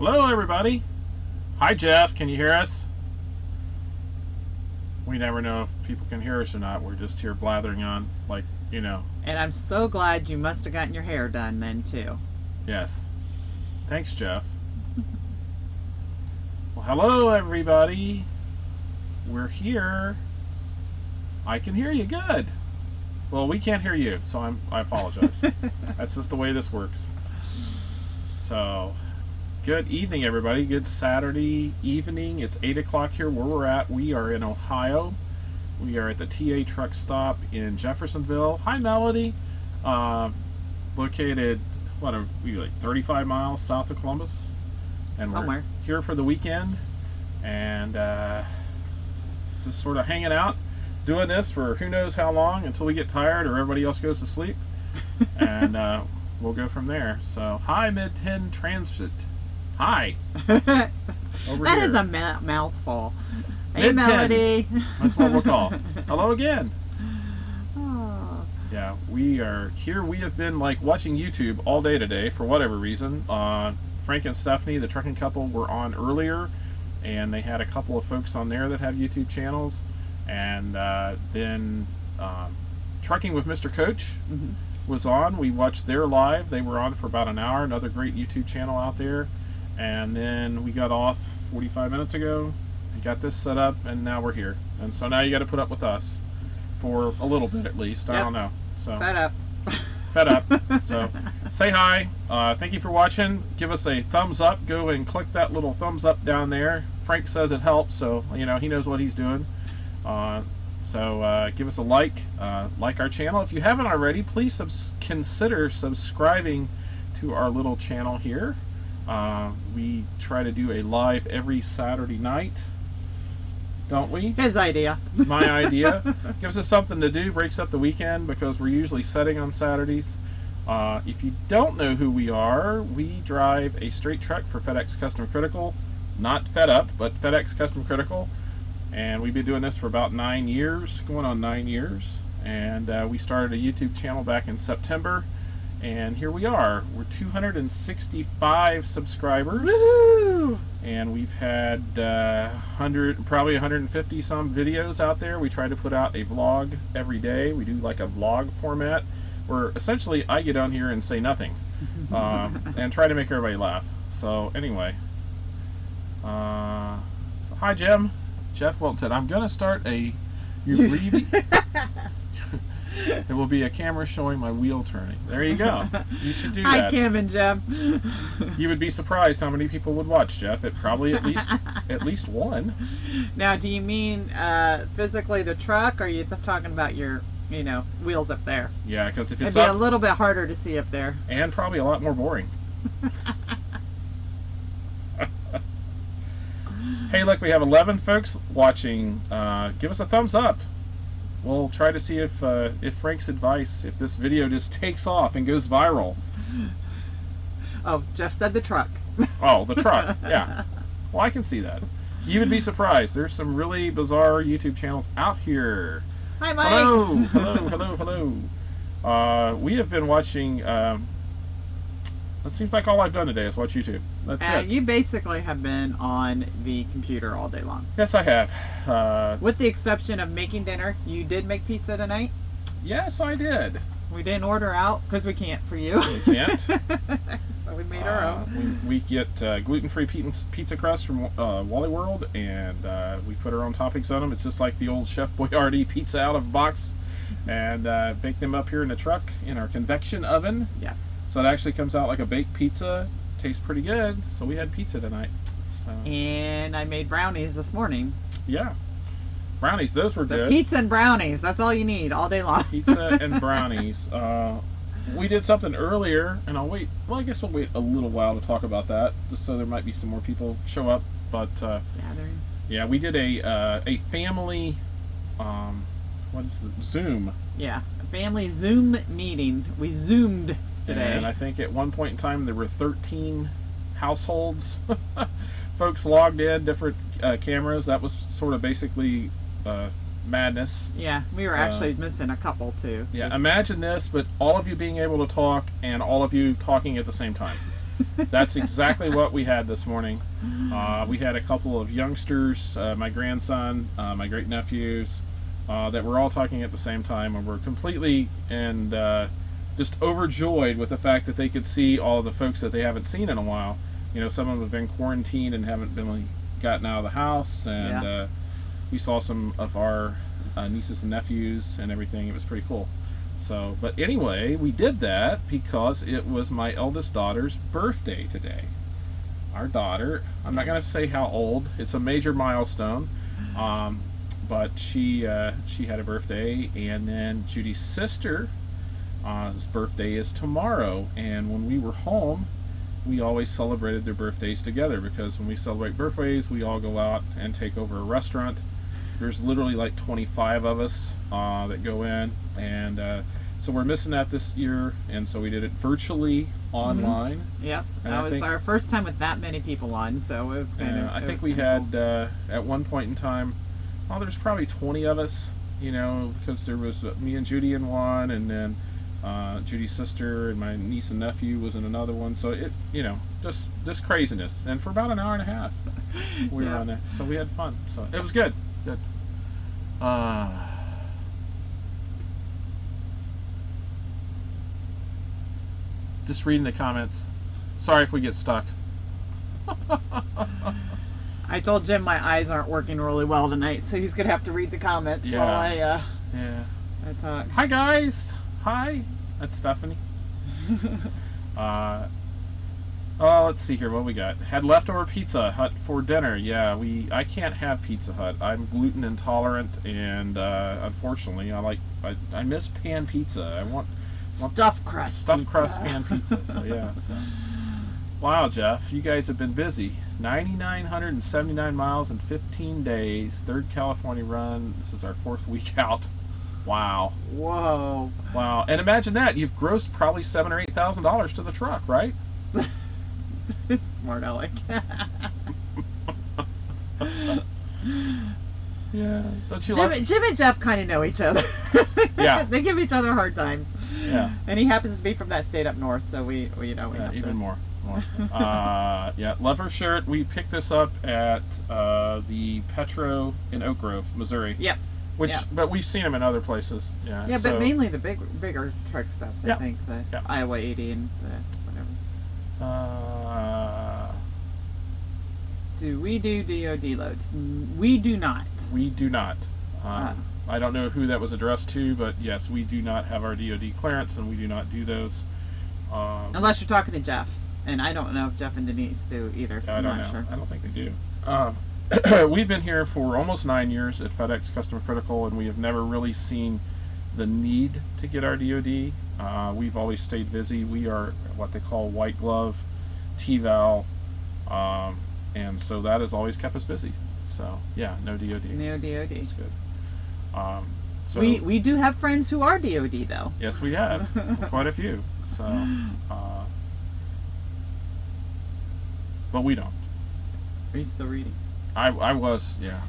Hello, everybody. Hi, Jeff. Can you hear us? We never know if people can hear us or not. We're just here blathering on, like, you know. And I'm so glad you must have gotten your hair done then, too. Yes. Thanks, Jeff. Well, hello, everybody. We're here. I can hear you good. Well, we can't hear you, so I apologize. That's just the way this works. So, good evening, everybody. Good Saturday evening. It's 8 o'clock here where we're at. We are in Ohio. We are at the TA truck stop in Jeffersonville. Hi, Melody. Located, what are we, like 35 miles south of Columbus? And Somewhere. we're here for the weekend. And just sort of hanging out. Doing this for who knows how long until we get tired or everybody else goes to sleep. And we'll go from there. So, hi, Mid-10 Transit. Hi. Over That here. is a mouthful. Hey, Mid-10. Melody. That's what we'll call. Hello again. Oh. Yeah, we are here. We have been like watching YouTube all day today for whatever reason. Frank and Stephanie, the trucking couple, were on earlier, and they had a couple of folks on there that have YouTube channels. And then Trucking with Mr. Coach was on. We watched their live. They were on for about an hour. Another great YouTube channel out there. And then we got off 45 minutes ago and got this set up, and now we're here. And so now you got to put up with us for a little bit at least. I don't know. So Fed up. Fed up. So say hi. Thank you for watching. Give us a thumbs up. Go and click that little thumbs up down there. Frank says it helps, so you know he knows what he's doing. So give us a like our channel. If you haven't already, please consider subscribing to our little channel here. We try to do a live every Saturday night, don't we? His idea. My idea. Gives us something to do, breaks up the weekend because we're usually setting on Saturdays. If you don't know who we are, we drive a straight truck for FedEx Custom Critical. Not Fed Up, but FedEx Custom Critical. And we've been doing this for about 9 years, going on 9 years. And we started a YouTube channel back in September. And here we are. We're 265 subscribers. Woohoo! And we've had probably 150 some videos out there. We try to put out a vlog every day. We do like a vlog format where essentially I get on here and say nothing and try to make everybody laugh. So anyway, so hi Jim. Jeff Wilton. I'm going to start a it will be a camera showing my wheel turning. There you go. You should do that. Hi, Kim and Jeff. You would be surprised how many people would watch, Jeff. It probably at least one. Now, do you mean physically the truck, or are you talking about your, wheels up there? Yeah, because if it's It'd be up, a little bit harder to see up there. and probably a lot more boring. Hey, look, we have 11 folks watching. Give us a thumbs up. We'll try to see if Frank's advice, if this video just takes off and goes viral. Oh, Jeff said the truck. Oh, the truck, yeah. Well, I can see that. You would be surprised. There's some really bizarre YouTube channels out here. Hi, Mike. Hello. We have been watching. It seems like all I've done today is watch YouTube. That's it. You basically have been on the computer all day long. Yes, I have. With the exception of making dinner. You did make pizza tonight? Yes, I did. We didn't order out because we can't for you. We can't. So we made our own. We get gluten-free pizza crust from Wally World, and we put our own toppings on them. It's just like the old Chef Boyardee pizza out of a box, and bake them up here in the truck in our convection oven. Yes. So it actually comes out like a baked pizza. Tastes pretty good. So we had pizza tonight. So. And I made brownies this morning. Yeah. Brownies, those were So good. pizza and brownies, that's all you need all day long. Pizza and brownies. We did something earlier, and I'll wait. Well, I guess we'll wait a little while to talk about that, just so there might be some more people show up. But yeah, we did a family. What is the Zoom? Yeah, a family Zoom meeting. We Zoomed today. And I think at one point in time there were 13 households. Folks logged in, different cameras. That was sort of basically madness. Yeah, we were actually missing a couple too. Yeah, imagine this, but all of you being able to talk and all of you talking at the same time. That's exactly what we had this morning. We had a couple of youngsters, my grandson, my great nephews, that were all talking at the same time, and were completely and just overjoyed with the fact that they could see all the folks that they haven't seen in a while. You know, some of them have been quarantined and haven't been gotten out of the house, and Yeah. we saw some of our nieces and nephews and everything. It was pretty cool. So, but anyway, we did that because it was my eldest daughter's birthday today. Our daughter, I'm not going to say how old. It's a major milestone, but she had a birthday, and then Judy's sister, his birthday is tomorrow. And when we were home, we always celebrated their birthdays together, because when we celebrate birthdays, we all go out and take over a restaurant. There's literally like 25 of us that go in, and so we're missing that this year, and so we did it virtually online. Yep. And That I was think- our first time with that many people on, so it was kind of. I think we had at one point in time, well, there's probably 20 of us, you know, because there was me and Judy in one, and then Judy's sister and my niece and nephew was in another one. So it, you know, just this craziness, and for about an hour and a half we were on there, so we had fun. So it was good. Good. Just reading the comments. Sorry if we get stuck. I told Jim my eyes aren't working really well tonight, so he's gonna have to read the comments Yeah. while Yeah. I talk. Hi guys. Hi. That's Stephanie. Let's see here what we got. Had leftover Pizza Hut for dinner. Yeah, I can't have Pizza Hut. I'm gluten intolerant, and unfortunately, I miss pan pizza. I want Stuffed crust. stuffed crust pizza. pan pizza. So yeah. So. Wow, Jeff, you guys have been busy. 9,979 miles in 15 days. Third California run. This is our 4th week out. Wow. Whoa. Wow. And imagine that. You've grossed probably $7,000 or $8,000 to the truck, right? Smart Alec. Yeah. Don't you Jim, love Jim and Jeff kind of know each other. Yeah. They give each other hard times. Yeah. And he happens to be from that state up north, so we you know, we Yeah, have to- even more. Yeah, love her shirt. We picked this up at the Petro in Oak Grove, Missouri. Yep. Which, Yep. but we've seen them in other places. Yeah. Yeah, so, but mainly the bigger truck stops, I Yeah. think. The Yeah. Iowa 80 and the whatever. Do we do DOD loads? We do not. we do not. Ah. I don't know who that was addressed to, but yes, we do not have our DoD clearance, and we do not do those. Unless you're talking to Jeff. And I don't know if Jeff and Denise do either. I I'm don't not know. sure. I don't think they do. We've been here for almost 9 years at FedEx Custom Critical, and we have never really seen the need to get our DoD. We've always stayed busy. We are what they call white glove, T-Val, and so that has always kept us busy. So yeah, no DoD. No DOD. That's good. So We do have friends who are DOD though. yes, we have quite a few. So, but we don't. Are you still reading? I was, yeah,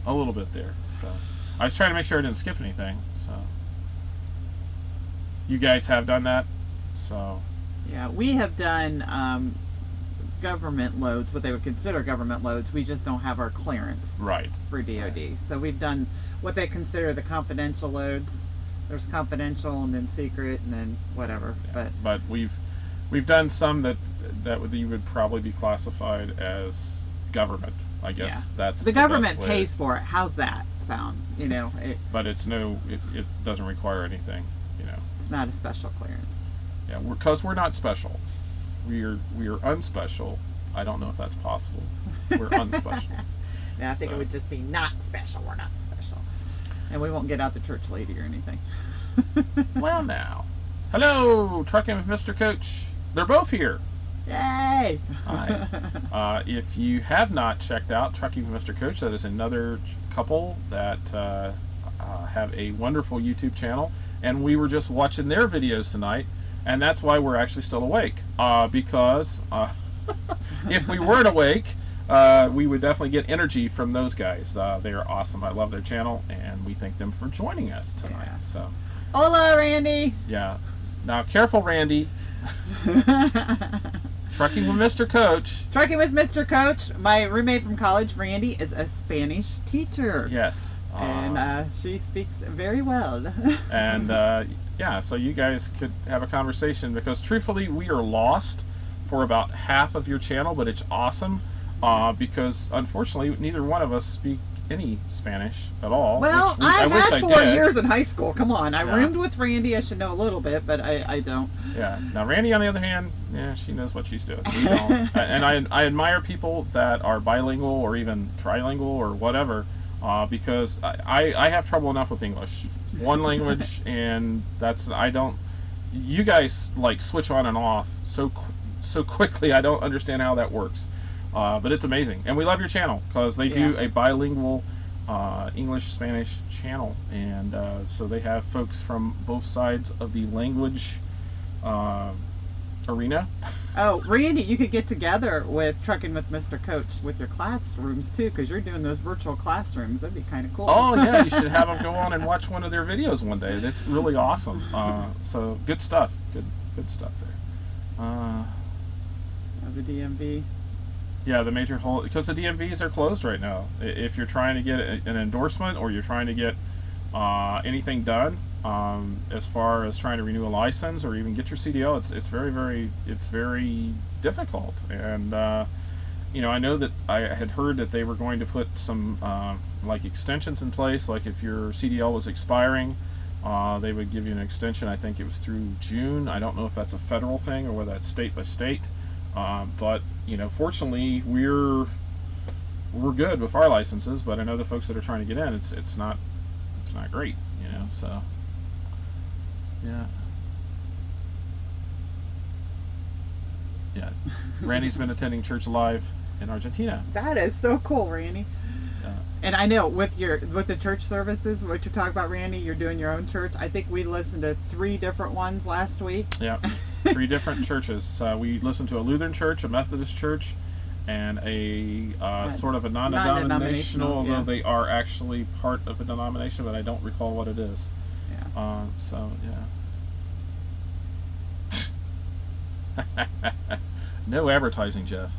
a little bit there. So I was trying to make sure I didn't skip anything. So you guys have done that. So Yeah, we have done government loads, what they would consider government loads. We just don't have our clearance right, for DOD. So we've done what they consider the confidential loads. There's confidential and then secret and then whatever. yeah. But we've done some that you would probably be classified as government. I guess that's The government best way. pays for it. How's that sound? You know, But it doesn't require anything. You know, it's not a special clearance. yeah, because we're not special. We are unspecial. I don't know if that's possible. We're unspecial. Yeah, I think So. it would just be not special. We're not special. And we won't get out the church lady or anything. Well, now, hello, Trucking with Mr. Coach. They're both here. Yay! Hi. If you have not checked out Trucking with Mr. Coach, that is another couple that have a wonderful YouTube channel, and we were just watching their videos tonight, and that's why we're actually still awake. Because if we weren't awake, we would definitely get energy from those guys. They are awesome. I love their channel, and we thank them for joining us tonight. Yeah. So, Hola, Randy! yeah. Now, careful, Randy. Trucking with Mr. Coach. Trucking with Mr. Coach. My roommate from college, Randy, is a Spanish teacher. Yes. And she speaks very well. And yeah, so you guys could have a conversation, because truthfully, we are lost for about half of your channel, but it's awesome because unfortunately, neither one of us speak any Spanish at all. Well, I wish had I 4 did. years in high school. Come on, I Yeah. roomed with Randy. I should know a little bit, but I don't. Yeah. Now, Randy, on the other hand, yeah, she knows what she's doing. We don't. And I admire people that are bilingual or even trilingual or whatever, because I have trouble enough with English, one language, and I don't. You guys like switch on and off so quickly. I don't understand how that works, but it's amazing, and we love your channel because they do a bilingual English Spanish channel, and so they have folks from both sides of the language arena. Oh, Randy, you could get together with Trucking with Mr. Coach with your classrooms too, because you're doing those virtual classrooms. That'd be kind of cool. Oh yeah, you should have them go on and watch one of their videos one day. That's really awesome. So good stuff. Good stuff there. The DMV. Yeah, the major whole, because the DMVs are closed right now. If you're trying to get an endorsement or you're trying to get anything done, as far as trying to renew a license or even get your CDL, it's very difficult. And I know that I had heard that they were going to put some like extensions in place. Like if your CDL was expiring, they would give you an extension. I think it was through June. I don't know if that's a federal thing or whether that's state by state. But fortunately, we're good with our licenses. But I know the folks that are trying to get in, it's not great. So yeah. Randy's been attending church live in Argentina. That is so cool, Randy. Yeah. And I know with the church services, what you're talking about, Randy, you're doing your own church. I think we listened to 3 different ones last week. Yeah, 3 different churches. We listened to a Lutheran church, a Methodist church, and a sort of a non-denominational, although they are actually part of a denomination, but I don't recall what it is. Yeah. So yeah. No advertising, Jeff.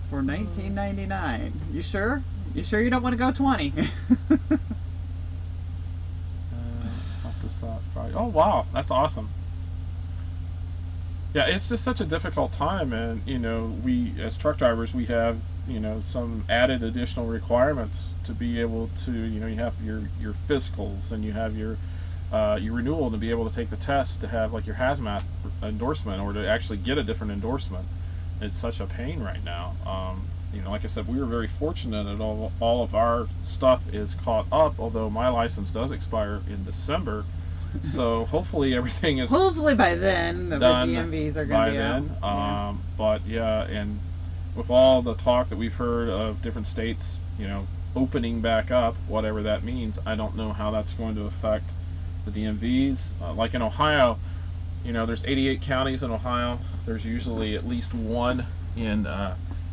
For $19.99. You sure? You sure you don't want to go 20? Off the side Friday. Oh wow, that's awesome. Yeah, it's just such a difficult time, and we as truck drivers, we have some added additional requirements to be able to you have your physicals, and you have your renewal to be able to take the test, to have like your hazmat endorsement, or to actually get a different endorsement. It's such a pain right now. Like I said, we were very fortunate that all of our stuff is caught up, although my license does expire in December. So hopefully everything is by then the DMVs are going to be then. out. But yeah, and with all the talk that we've heard of different states, opening back up, whatever that means, I don't know how that's going to affect the DMVs. Like in Ohio, there's 88 counties in Ohio. There's usually at least one in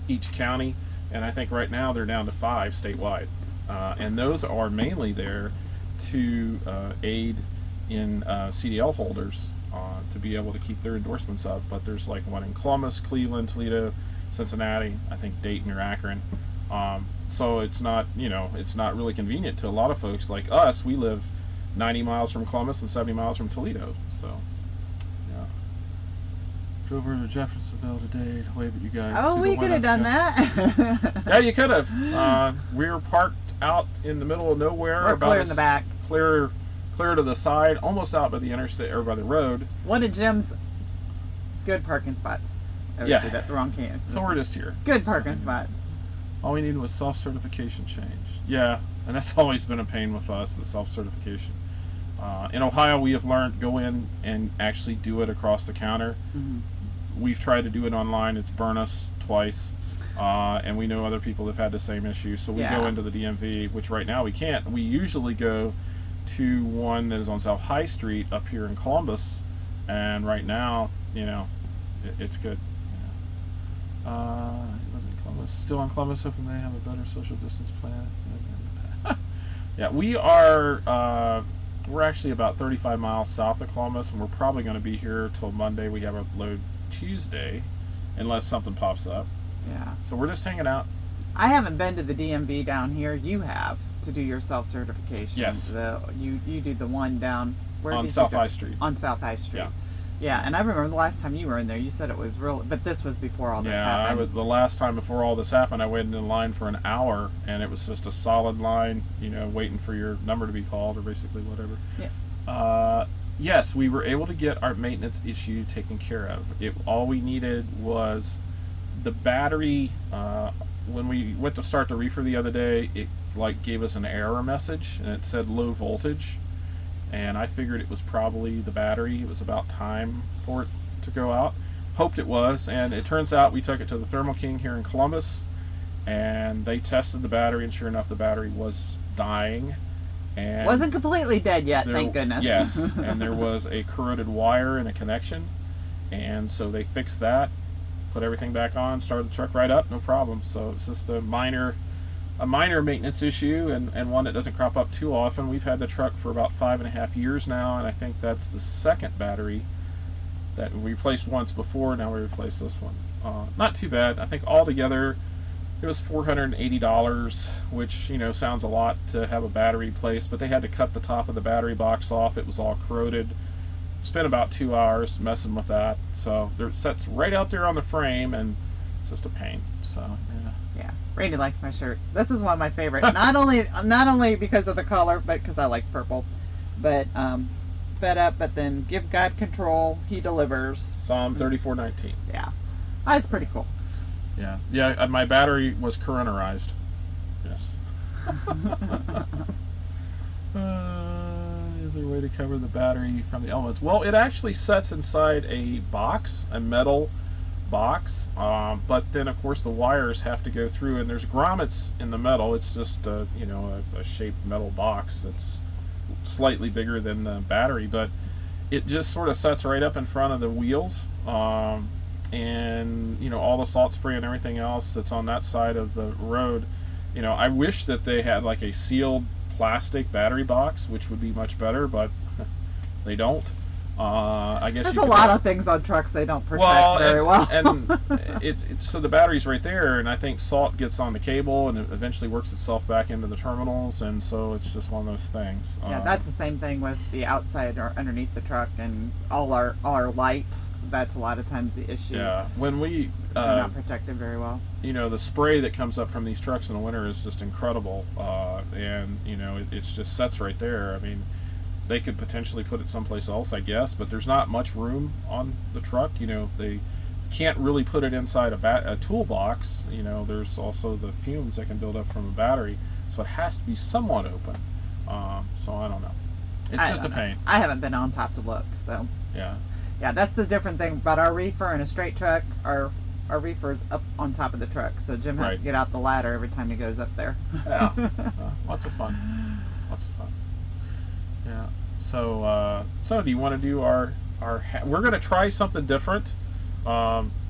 each county, and I think right now they're down to 5 statewide. And those are mainly there to aid in CDL holders to be able to keep their endorsements up. But there's like one in Columbus, Cleveland, Toledo, Cincinnati, I think Dayton or Akron. So it's not really convenient to a lot of folks like us. We live 90 miles from Columbus and 70 miles from Toledo. So yeah, drove over to Jeffersonville today to wave at you guys. Oh, we could have done that. Yeah, you could have. We were parked out in the middle of nowhere. Or clear in the back. Clear to the side, almost out by the interstate or by the road. One of Jim's good parking spots. Yeah. That's the wrong can. So we're just here. Good parking spots. All we needed was self-certification change. Yeah, and that's always been a pain with us, the self-certification. In Ohio, we have learned go in and actually do it across the counter. Mm-hmm. We've tried to do it online. It's burned us twice. And we know other people have had the same issue. So we go into the DMV, which right now we can't. We usually go to one that is on South High Street up here in Columbus. And right now, it's good. Still on Columbus, hoping they have a better social distance plan. Yeah, we are we're actually about 35 miles south of Columbus, and we're probably going to be here till Monday. We have a load Tuesday, unless something pops up. Yeah. So we're just hanging out. I haven't been to the DMV down here. You have to do your self-certification. Yes. You do the one down where On did you South go? High Street. On South High Street. Yeah. Yeah, and I remember the last time you were in there, you said it was real, but this was before all this Yeah, happened. the last time before all this happened, I waited in line for an hour, and it was just a solid line, you know, waiting for your number to be called, or basically whatever. Yeah. Yes, we were able to get our maintenance issue taken care of. All we needed was the battery. When we went to start the reefer the other day, it like gave us an error message, and it said low voltage. And I figured it was probably the battery. It was about time for it to go out. Hoped it was, and it turns out we took it to the Thermo King here in Columbus, and they tested the battery, and sure enough, the battery was dying. And Wasn't completely dead yet, thank goodness. Yes, and there was a corroded wire in a connection, and so they fixed that, put everything back on, started the truck right up, no problem. So it's just a minor maintenance issue, and one that doesn't crop up too often. We've had the truck for about 5.5 years now, and I think that's the second battery that we replaced once before. Now we replaced this one. Not too bad. I think altogether it was $480, which, you know, sounds a lot to have a battery replaced, but they had to cut the top of the battery box off. It was all corroded. Spent about 2 hours messing with that. So it sits right out there on the frame, and it's just a pain. So yeah. Yeah, Randy likes my shirt. This is one of my favorite. Not only because of the color, but because I like purple. But fed up, but then give God control. He delivers. Psalm 34:19. Yeah, that's pretty cool. Yeah, yeah. My battery was coronariized. Yes. Is there a way to cover the battery from the elements? Well, it actually sits inside a box, a metal box, but then of course the wires have to go through, and there's grommets in the metal. It's just a shaped metal box that's slightly bigger than the battery, but it just sort of sets right up in front of the wheels, and you know, all the salt spray and everything else that's on that side of the road. You know, I wish that they had like a sealed plastic battery box, which would be much better, but they don't. I guess there's you a could lot have, of things on trucks they don't protect very well. and so the battery's right there, and I think salt gets on the cable and it eventually works itself back into the terminals, and so it's just one of those things. Yeah, that's the same thing with the outside or underneath the truck and all our lights. That's a lot of times the issue. Yeah, when we they're not protected very well. You know, the spray that comes up from these trucks in the winter is just incredible, and you know, it's just sets right there. I mean, they could potentially put it someplace else, I guess, but there's not much room on the truck. You know, they can't really put it inside a toolbox. You know, there's also the fumes that can build up from a battery, so it has to be somewhat open. So I don't know. It's just a pain. I haven't been on top to look, so. Yeah. Yeah, that's the different thing about our reefer and a straight truck. Our reefer's up on top of the truck, so Jim has to get out the ladder every time he goes up there. Yeah. Lots of fun. Lots of fun. Yeah. So do you want to do our we're going to try something different,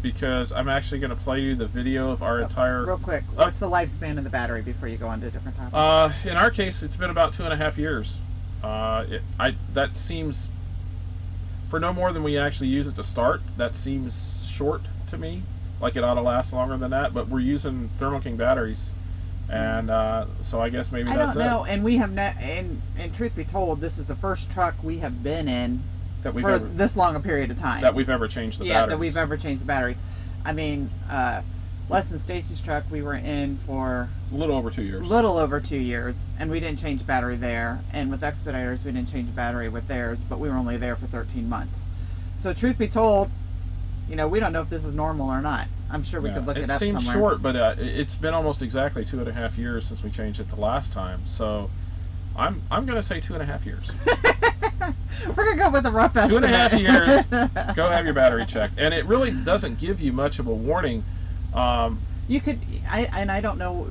because I'm actually going to play you the video of our entire. Real quick, what's the lifespan of the battery before you go on to a different topic? In our case, it's been about 2.5 years. That seems, for no more than we actually use it to start, that seems short to me. Like it ought to last longer than that, but we're using Thermo King batteries. And so I guess maybe that's it. I don't know, and we have and truth be told, this is the first truck we have been in for this long a period of time. That we've ever changed the batteries. Yeah, that we've ever changed the batteries. I mean, less than Stacy's truck we were in for a little over 2 years. Little over 2 years, and we didn't change battery there. And with Expeditors, we didn't change battery with theirs, but we were only there for 13 months. So truth be told, you know, we don't know if this is normal or not. I'm sure we could look it up somewhere. It seems short, but it's been almost exactly 2.5 years since we changed it the last time. So I'm going to say 2.5 years. We're going to go with a rough estimate. 2.5 years. Go have your battery checked. And it really doesn't give you much of a warning. You could, I don't know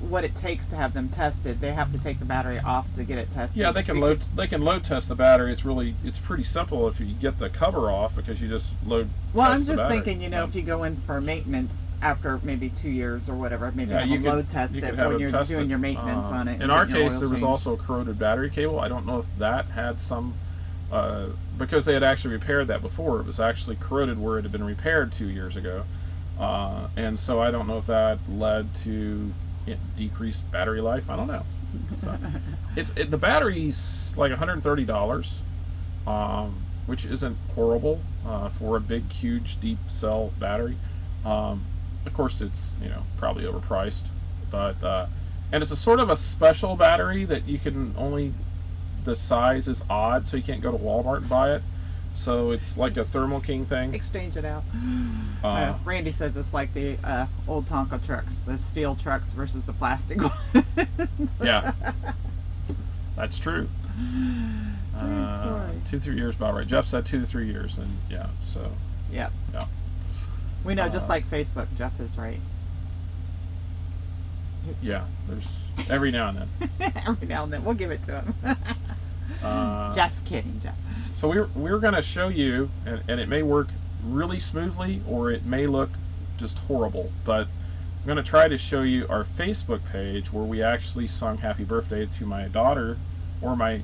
what it takes to have them tested. They have to take the battery off to get it tested. Yeah, they can load test the battery. It's pretty simple if you get the cover off, because you just load. Well, test I'm the just battery. thinking, if you go in for maintenance after maybe 2 years or whatever, maybe Yeah, have you them could- load test you it could have when it you're tested. doing your maintenance on it. In and our getting your case, oil there was changed. also a corroded battery cable. I don't know if that had some, because they had actually repaired that before. It was actually corroded where it had been repaired 2 years ago, and so I don't know if that led to decreased battery life. I don't know. So the battery's like $130, which isn't horrible for a big, huge, deep cell battery. Of course, it's probably overpriced, but and it's a sort of a special battery that you can only, the size is odd, so you can't go to Walmart and buy it. So it's like a Thermo King thing. Exchange it out. Randy says it's like the old Tonka trucks, the steel trucks versus the plastic ones. Yeah, that's true. True story. 2-3 years, about right. Jeff said 2 to 3 years, and yeah, so Yep. yeah. We know, just like Facebook, Jeff is right. Yeah, there's every now and then. Every now and then, we'll give it to him. Just kidding, Jeff. So we're going to show you, and it may work really smoothly, or it may look just horrible, but I'm going to try to show you our Facebook page where we actually sung Happy Birthday to my daughter, or my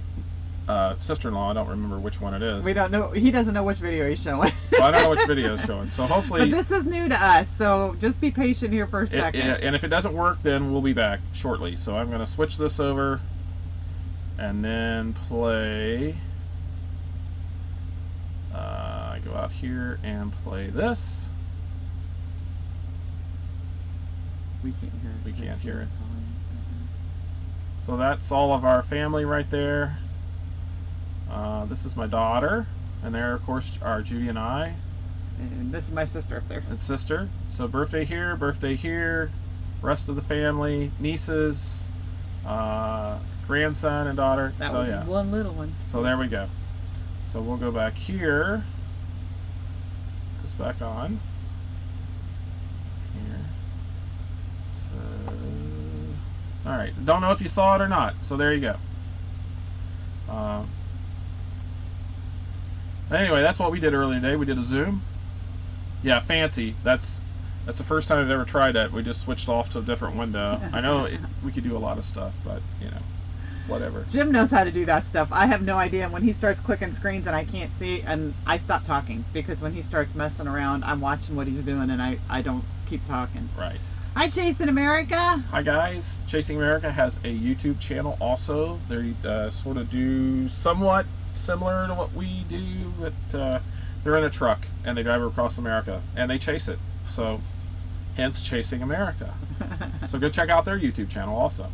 sister-in-law. I don't remember which one it is. We don't know. He doesn't know which video he's showing. So I don't know which video is showing. So hopefully... But this is new to us, so just be patient here for a second. And if it doesn't work, then we'll be back shortly. So I'm going to switch this over and then play... I go out here and play this. We can't hear it. We can't hear it. Volume's So that's all of our family right there. This is my daughter, and there, of course, are Judy and I. And this is my sister up there. And sister. So birthday here, rest of the family, nieces, grandson and daughter. That So was yeah. one little one. So there we go. So we'll go back here. Just back on. Here. So, all right. Don't know if you saw it or not. So there you go. Anyway, that's what we did earlier today. We did a Zoom. Yeah, fancy. That's the first time I've ever tried that. We just switched off to a different window. I know we could do a lot of stuff, but whatever. Jim knows how to do that stuff. I have no idea. When he starts clicking screens and I can't see, and I stop talking, because when he starts messing around, I'm watching what he's doing and I don't keep talking. Right. Hi, Chasing America. Hi guys. Chasing America has a YouTube channel also. They sort of do somewhat similar to what we do, but they're in a truck and they drive across America and they chase it. So, hence Chasing America. So go check out their YouTube channel also.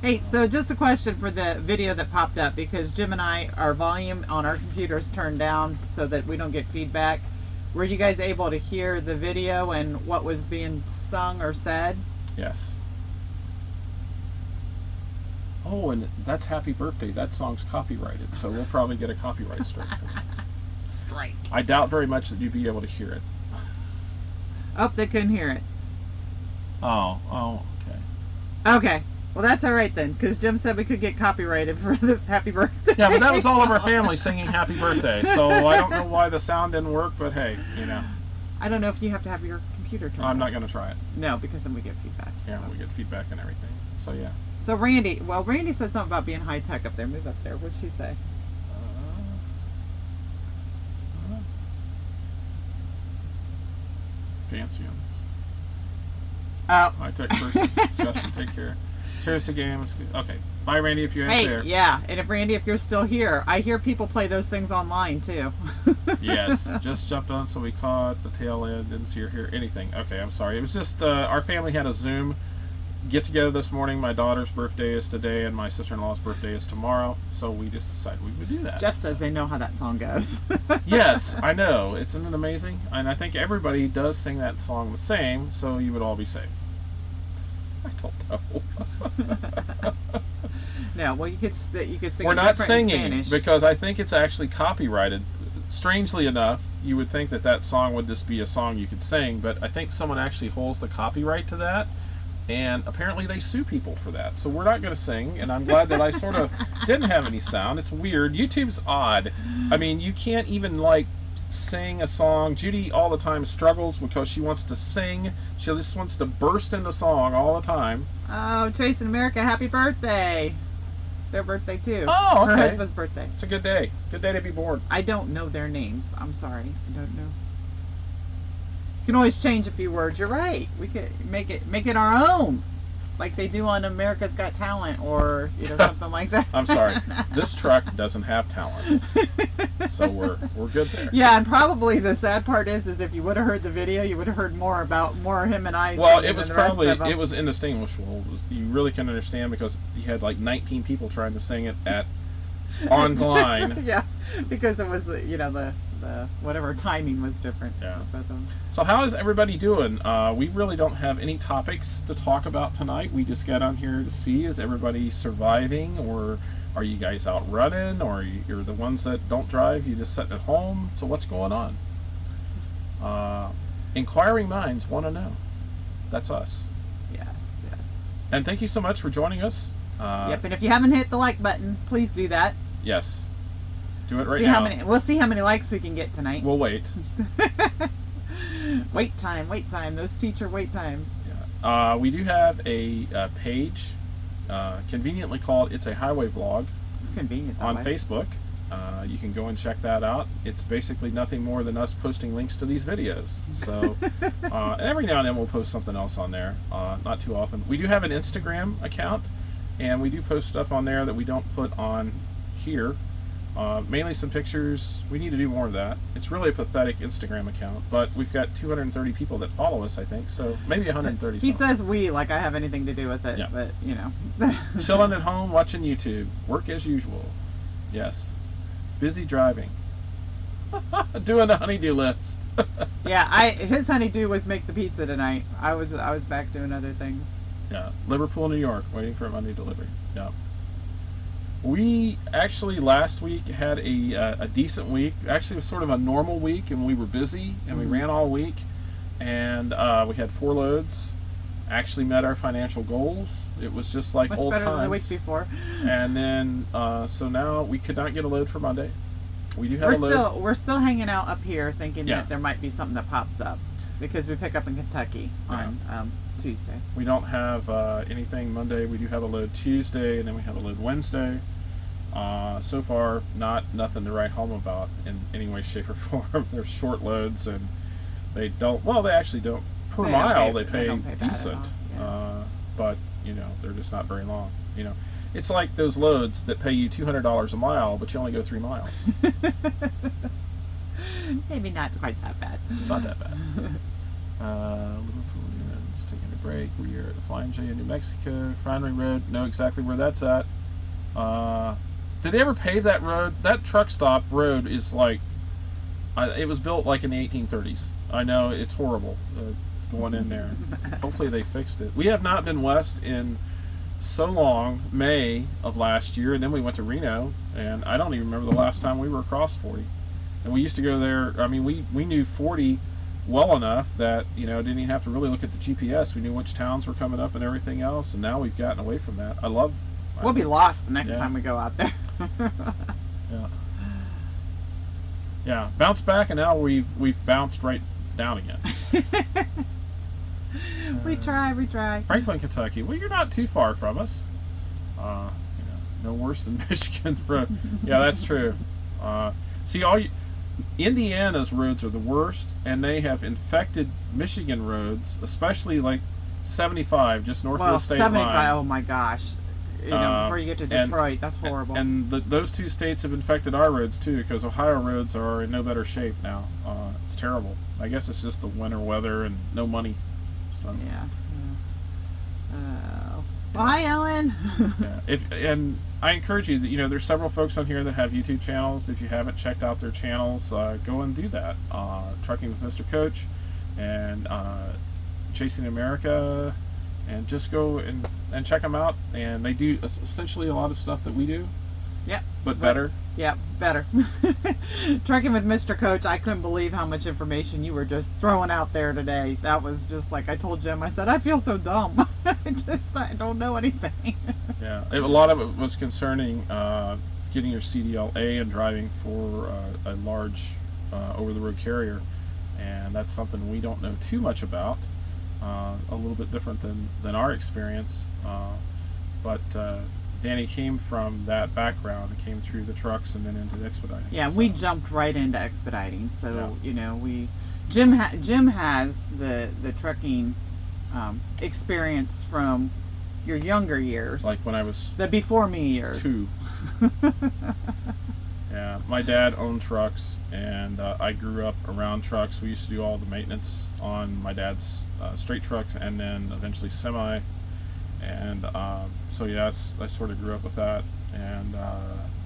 Hey, so just a question for the video that popped up, because Jim and I, our volume on our computers turned down so that we don't get feedback. Were you guys able to hear the video and what was being sung or said? Yes. Oh, and that's Happy Birthday. That song's copyrighted, so we'll probably get a copyright strike. Strike. I doubt very much that you'd be able to hear it. Oh, they couldn't hear it. Oh, okay. Okay. Well, that's all right then, because Jim said we could get copyrighted for the Happy Birthday. Yeah, but that was all of our family singing Happy Birthday, so I don't know why the sound didn't work, but hey, I don't know if you have to have your computer turned on. I'm not going to try it. No, because then we get feedback. Yeah, so. we get feedback and everything. So yeah. So Randy said something about being high tech up there. Move up there. What'd she say? Fancy on this. Oh. High tech person discussion. Take care. Cheers to games. Okay. Bye, Randy. If you ain't there. Yeah, and if Randy, if you're still here, I hear people play those things online too. Yes, just jumped on, so we caught the tail end. Didn't see or hear anything. Okay, I'm sorry. It was just our family had a Zoom get together this morning. My daughter's birthday is today, and my sister-in-law's birthday is tomorrow. So we just decided we would do that. Jeff says they know how that song goes. Yes, I know. Isn't it amazing? And I think everybody does sing that song the same, so you would all be safe. I don't know. No, well, you could sing. We're it not different in singing Spanish. because I think it's actually copyrighted. Strangely enough, you would think that song would just be a song you could sing, but I think someone actually holds the copyright to that, and apparently they sue people for that. So we're not going to sing, and I'm glad that I sort of didn't have any sound. It's weird. YouTube's odd. I mean, you can't even like sing a song. Judy all the time struggles because she wants to sing. She just wants to burst into song all the time. Oh, Chase in America, happy birthday! Their birthday too. Oh, okay. Her husband's birthday. It's a good day. Good day to be born. I don't know their names. I'm sorry. I don't know. You can always change a few words. You're right. We could make it our own, like they do on America's Got Talent, or something like that. I'm sorry. This truck doesn't have talent, so we're good there. Yeah, and probably the sad part is if you would have heard the video, you would have heard more him and I. Well, it was probably indistinguishable. You really can understand because you had like 19 people trying to sing it online. Yeah, because it was the whatever timing was different. Yeah. But, so how is everybody doing? We really don't have any topics to talk about tonight. We just got on here to see, is everybody surviving, or are you guys out running, or you're the ones that don't drive, you just sitting at home? So what's going on? Inquiring minds want to know. That's us. Yes. And thank you so much for joining us. Yep, and if you haven't hit the like button, please do that. Yes. Do it right now. We'll see how many likes we can get tonight. We'll wait. Wait time. Those teacher wait times. Yeah. We do have a page, conveniently called It's a Highway Vlog. It's convenient. On Facebook. You can go and check that out. It's basically nothing more than us posting links to these videos. So every now and then we'll post something else on there. Not too often. We do have an Instagram account, and we do post stuff on there that we don't put on here. Mainly some pictures. We need to do more of that. It's really a pathetic Instagram account, but we've got 230 people that follow us, I think, so maybe 130. He says we, like I have anything to do with it, yeah. But Chilling at home, watching YouTube, work as usual. Yes. Busy driving. Doing the honeydew list. Yeah, his honeydew was make the pizza tonight. I was back doing other things. Yeah, Liverpool, New York, waiting for a Monday delivery. Yeah. We actually last week had a decent week. Actually, it was sort of a normal week, and we were busy, and we ran all week, and we had 4 loads. Actually met our financial goals. It was just like old times. Much better than the week before. And then, so now we could not get a load for Monday. We do have a load. We're still hanging out up here, thinking that there might be something that pops up, because we pick up in Kentucky on Tuesday. We don't have anything Monday. We do have a load Tuesday, and then we have a load Wednesday. So far, nothing to write home about in any way, shape, or form. They're short loads, and they don't. Well, they actually don't. Per mile, they pay decent, but they're just not very long. It's like those loads that pay you $200 a mile, but you only go 3 miles. Maybe not quite that bad. It's not that bad. Liverpool, just taking a break. We are at the Flying J in New Mexico. Refinery Road. Know exactly where that's at. Did they ever pave that road? That truck stop road is like, it was built like in the 1830s. I know, it's horrible going in there. Hopefully they fixed it. We have not been west in so long. May of last year, and then we went to Reno, and I don't even remember the last time we were across 40. And we used to go there. I mean, we knew 40 well enough that didn't even have to really look at the GPS. We knew which towns were coming up and everything else, and now we've gotten away from that. We'll be lost the next time we go out there. Yeah, bounce back, and now we've bounced right down again. We try. Franklin, Kentucky. Well, you're not too far from us. No worse than Michigan road. Yeah, that's true. See, Indiana's roads are the worst, and they have infected Michigan roads, especially like 75, just north of the state 75, line. Oh my gosh. Before you get to Detroit, that's horrible. And those 2 states have infected our roads too, because Ohio roads are in no better shape now. It's terrible. I guess it's just the winter weather and no money. So. Yeah. Well, hi, Ellen. Yeah. And I encourage you that there's several folks on here that have YouTube channels. If you haven't checked out their channels, go and do that. Trucking with Mr. Coach and Chasing America. And just go and check them out. And they do essentially a lot of stuff that we do. Yep. but better. Yeah, better. Trucking with Mr. Coach, I couldn't believe how much information you were just throwing out there today. That was just like I told Jim. I said I feel so dumb. I don't know anything. Yeah, a lot of it was concerning getting your CDLA and driving for a large over-the-road carrier, and that's something we don't know too much about. A little bit different than our experience, but Danny came from that background and came through the trucks and then into expediting. Yeah, so. we jumped right into expediting. So Yeah. Jim has the trucking experience from your younger years, Like when I was the before me years. 2. Yeah, my dad owned trucks, and I grew up around trucks. We used to do all the maintenance on my dad's straight trucks, and then eventually semi. And so yeah, I sort of grew up with that, and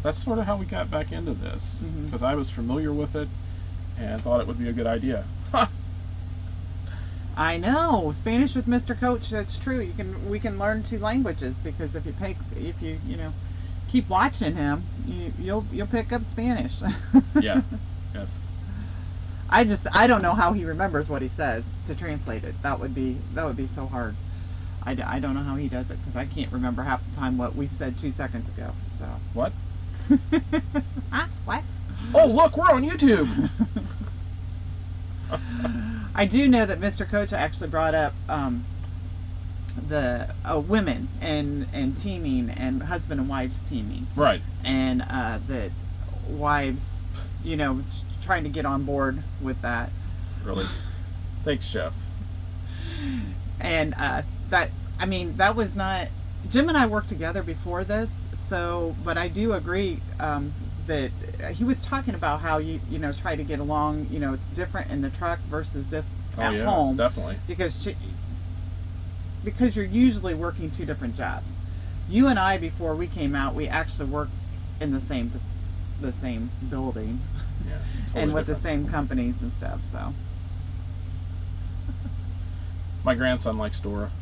that's sort of how we got back into this, because I was familiar with it and thought it would be a good idea. I know, Spanish with Mr. Coach. That's true. We can learn 2 languages, because if you keep watching him, you'll pick up Spanish. Yeah. Yes. I don't know how he remembers what he says to translate it. That would be so hard. I don't know how he does it, because I can't remember half the time what we said 2 seconds ago. So What? Huh? What? Oh, look, we're on YouTube. I do know that Mr. Coach actually brought up the women and teaming, and husband and wives teaming, Right. and that wives, trying to get on board with that. Really. Thanks, Jeff. And that was not. Jim and I worked together before this, but I do agree that he was talking about how you try to get along. It's different in the truck versus at home. Definitely. Because you're usually working 2 different jobs. You and I, before we came out, we actually worked in the same building, Yeah. Totally and with different. the same companies and stuff. So My grandson likes Dora.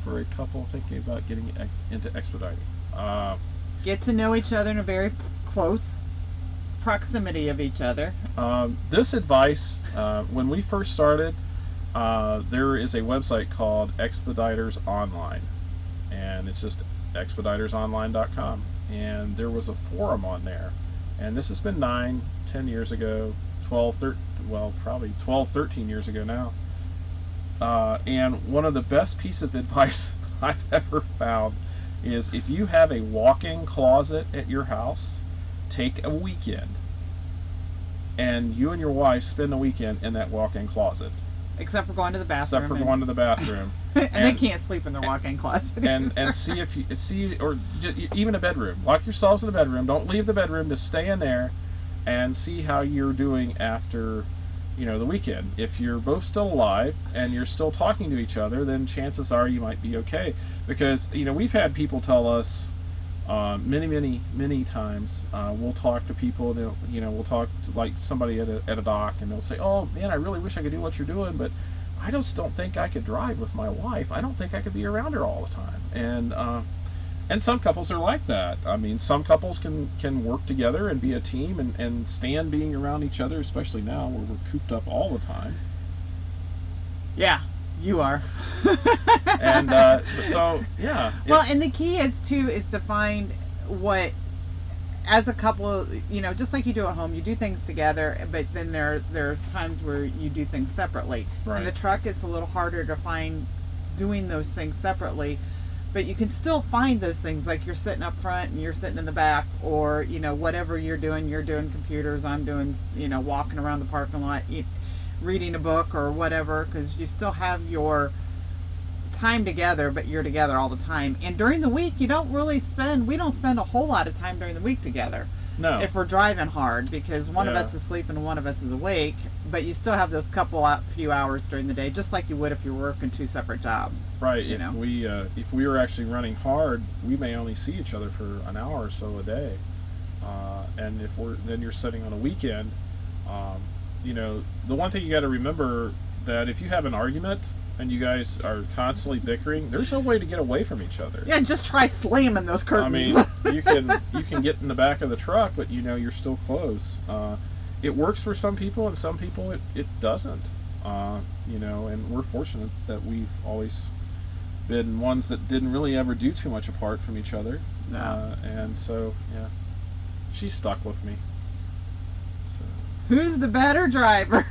For a couple thinking about getting into expediting. get to know each other in a very close proximity of each other. This advice, when we first started, there is a website called Expeditors Online, and it's just expeditorsonline.com, and there was a forum on there, and this has been 9-10 years ago, 13 years ago now. And one of the best pieces of advice I've ever found is, if you have a walk-in closet at your house, take a weekend and you and your wife spend the weekend in that walk-in closet. Except for going to the bathroom. Except for going to the bathroom. and they can't sleep in their walk-in closet. and see if you or even a bedroom. Lock yourselves in a bedroom. Don't leave the bedroom. Just stay in there and see how you're doing after the weekend. If you're both still alive and you're still talking to each other, then chances are you might be okay. Because we've had people tell us many times, we'll talk to people, we'll talk to like somebody at a dock, and they'll say, oh man, I really wish I could do what you're doing, but I just don't think I could drive with my wife. I don't think I could be around her all the time. And some couples are like that. I mean, some couples can work together and be a team and stand being around each other, especially now where we're cooped up all the time. Yeah, you are. And so, yeah. Well, and the key is to find what, as a couple, just like you do at home, you do things together, but then there are times where you do things separately. Right. In the truck, it's a little harder to find doing those things separately. But you can still find those things, like you're sitting up front and you're sitting in the back, or whatever you're doing computers, I'm doing walking around the parking lot, reading a book or whatever, because you still have your time together, but you're together all the time. And during the week, we don't spend a whole lot of time during the week together. No. If we're driving hard, because one of us is asleep and one of us is awake, but you still have those few hours during the day, just like you would if you were working 2 separate jobs. Right. If we were actually running hard, we may only see each other for an hour or so a day. And then you're sitting on a weekend, the one thing you got to remember, that if you have an argument, and you guys are constantly bickering, there's no way to get away from each other. Yeah, just try slamming those curtains. I mean, you can get in the back of the truck, but you know you're still close. It works for some people, and some people it doesn't. You know, and we're fortunate that we've always been ones that didn't really ever do too much apart from each other. No. And so, yeah, she's stuck with me. So. Who's the better driver?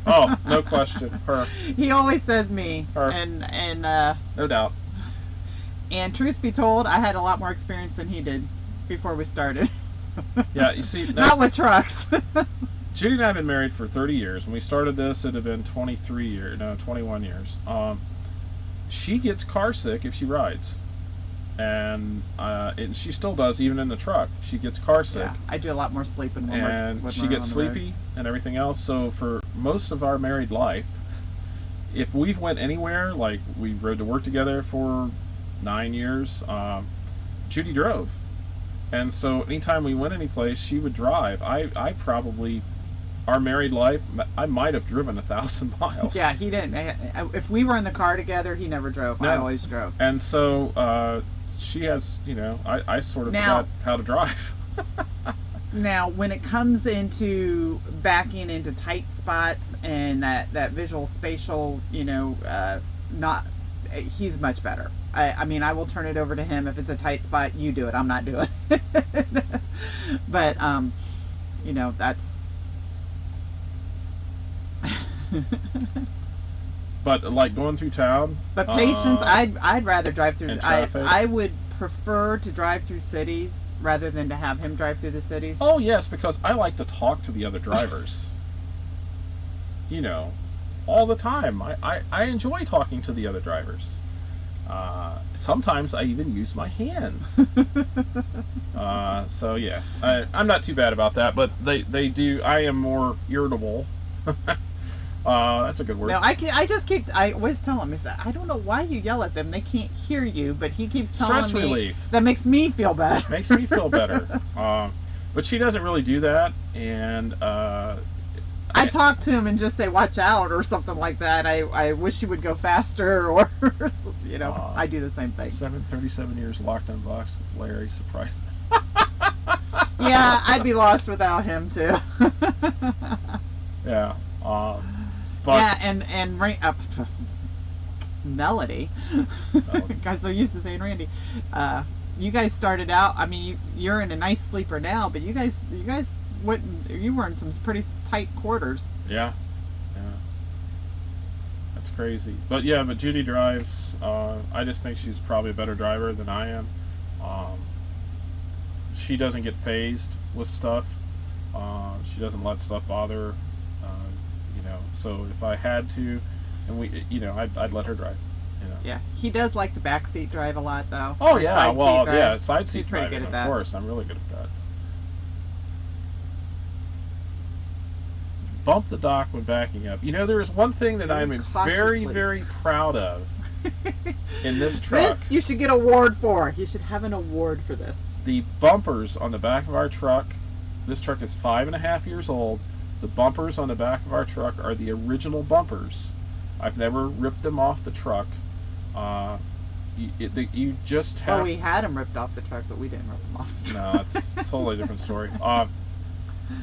Oh, no question, her. He always says me. Her. And No doubt. And truth be told, I had a lot more experience than he did before we started. Yeah, you see, not with trucks. Judy and I have been married for 30 years. When we started this, it had been 21 years. She gets car sick if she rides. And she still does, even in the truck. She gets car sick. Yeah, I do a lot more sleeping when and she gets sleepy and everything else. So for most of our married life, if we've went anywhere, like we rode to work together for 9 years, Judy drove. And so anytime we went anyplace, she would drive. I probably, our married life, I might have driven 1,000 miles. Yeah, he didn't. If we were in the car together, he never drove. No. I always drove. And so she has, you know, I sort of forgot how to drive. Now, when it comes into backing into tight spots and that visual spatial, you know, he's much better. I mean, I will turn it over to him. If it's a tight spot, you do it. I'm not doing it. But, you know, that's... But, like, going through town... But patience, I'd rather drive through... I would prefer to drive through cities rather than to have him drive through the cities. Oh, yes, because I like to talk to the other drivers. You know, all the time. I enjoy talking to the other drivers. Sometimes I even use my hands. So yeah, I'm not too bad about that, but they do. I am more irritable. That's a good word. No, I always tell him, I don't know why you yell at them. They can't hear you, but he keeps telling Stress relief. That makes me feel bad. Makes me feel better. But she doesn't really do that, and I talk to him and just say, watch out, or something like that. I wish you would go faster, or, you know, I do the same thing. 37 years locked in a box with Larry, surprise. Yeah, I'd be lost without him, too. Yeah. But yeah, and Melody. I'm so used to saying Randy. You guys started out, I mean, you're in a nice sleeper now, but you guys you were in some pretty tight quarters. Yeah, that's crazy. But yeah, but Judy drives. I just think she's probably a better driver than I am. She doesn't get phased with stuff. She doesn't let stuff bother her. You know, so if I had to, and you know, I'd let her drive. You know. Yeah, he does like to backseat drive a lot, though. Oh yeah, well yeah, side seat He's pretty driving. good at that. Of course, I'm really good at that. Bump the dock when backing up. You know, there is one thing that I'm very, very proud of in this truck. This you should get an award for. You should have an award for this. The bumpers on the back of our truck. This truck is 5.5 years old. The bumpers on the back of our truck are the original bumpers. I've never ripped them off the truck. You just have... Well, we had them ripped off the truck, but we didn't rip them off the truck. No, it's a totally different story.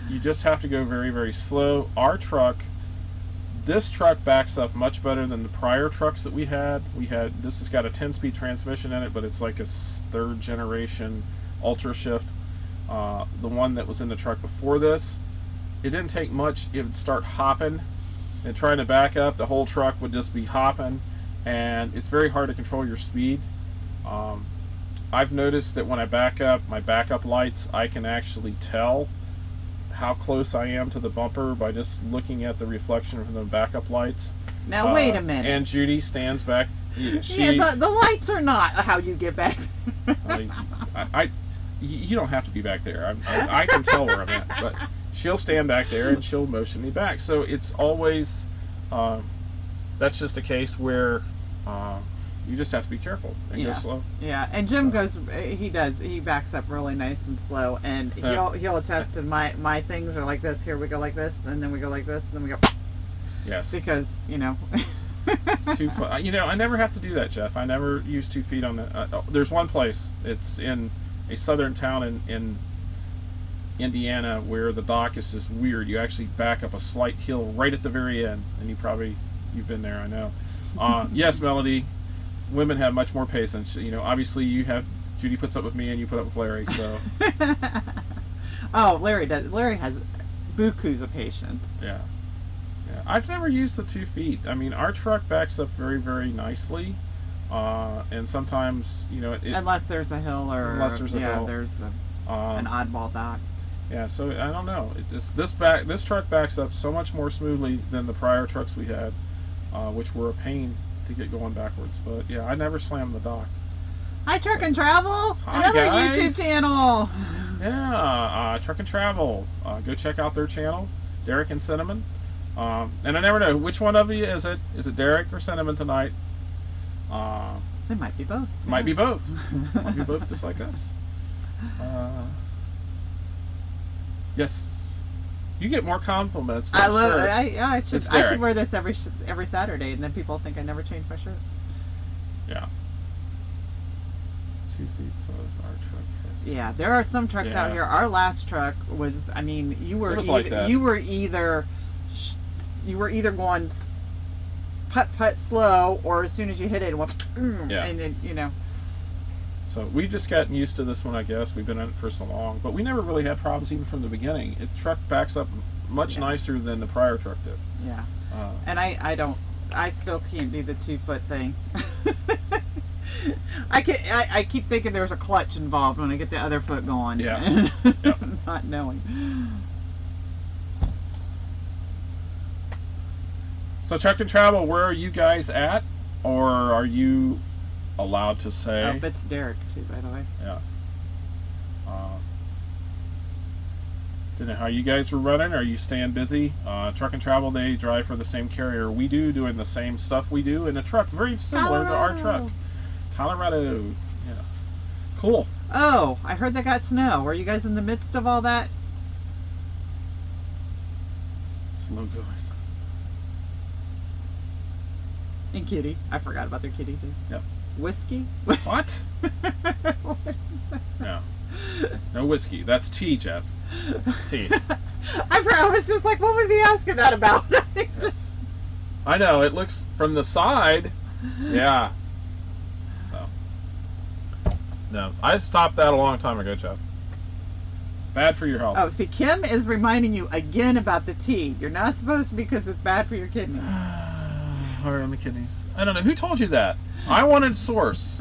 You just have to go very, very slow. This truck backs up much better than the prior trucks that we had. This has got a 10-speed transmission in it, but it's like a third generation Ultra Shift. The one that was in the truck before this, it didn't take much. It would start hopping and trying to back up. The whole truck would just be hopping, and it's very hard to control your speed. I've noticed that when I back up, my backup lights, I can actually tell how close I am to the bumper by just looking at the reflection from the backup lights. Now wait a minute. And Judy stands back. The lights are not how you get back. You don't have to be back there. I can tell where I'm at, but she'll stand back there and she'll motion me back. So it's always that's just a case where you just have to be careful and go slow. Yeah, and Jim he backs up really nice and slow, and he'll attest to my things are like this. Here we go like this, and then we go like this, and then we go. Yes. Because, you know. 2 foot. I never have to do that, Jeff. I never use 2 feet on the. There's one place. It's in a southern town in Indiana where the dock is just weird. You actually back up a slight hill right at the very end, and you've been there. I know. Yes, Melody. Women have much more patience. Obviously Judy puts up with me, and you put up with Larry. So. Oh, Larry does. Larry has bukus of patience. Yeah. I've never used the 2 feet. I mean, our truck backs up very, very nicely, and sometimes unless there's a hill or unless there's a hill. There's an oddball dock. Yeah, so I don't know. This truck backs up so much more smoothly than the prior trucks we had, which were a pain to get going backwards. But yeah, I never slammed the dock. Hi, Truck and Travel, Hi, another guys. YouTube channel. Yeah, Truck and Travel. Go check out their channel, Derek and Cinnamon. And I never know which one of you is it. Is it Derek or Cinnamon tonight? It might be both. Might be both. Might be both, just like us. Yes. You get more compliments. I love. Shirt. I It's should Derek. wear this every Saturday, and then people think I never change my shirt. Yeah. 2 feet close. Our truck has. Yeah, there are some trucks out Yeah. here. Our last truck was. I mean, you were It was like that. you were either going putt slow, or as soon as you hit it, it went. Yeah. And then So we've just gotten used to this one, I guess. We've been in it for so long, but we never really had problems even from the beginning. The truck backs up much nicer than the prior truck did. Yeah. And I still can't do the 2 foot thing. I keep thinking there's a clutch involved when I get the other foot going. Yeah. Yep. Not knowing. So Truck and Travel, where are you guys at? Or are you allowed to say? Oh, that's Derek too, by the way. Yeah. Didn't know how you guys were running. Are you staying busy? Truck and Travel, they drive for the same carrier we do, doing the same stuff we do in a truck, very similar to our truck. Colorado. Yeah. Cool. Oh, I heard they got snow. Were you guys in the midst of all that? Slow going. And Kitty. I forgot about their kitty too. Yep. Whiskey? What? What is that? No. No whiskey. That's tea, Jeff. Tea. I was just like, what was he asking that about? Yes. I know. It looks from the side. Yeah. So. No. I stopped that a long time ago, Jeff. Bad for your health. Oh, see, Kim is reminding you again about the tea. You're not supposed to because it's bad for your kidneys. Hard on the kidneys. I don't know. Who told you that? I wanted source.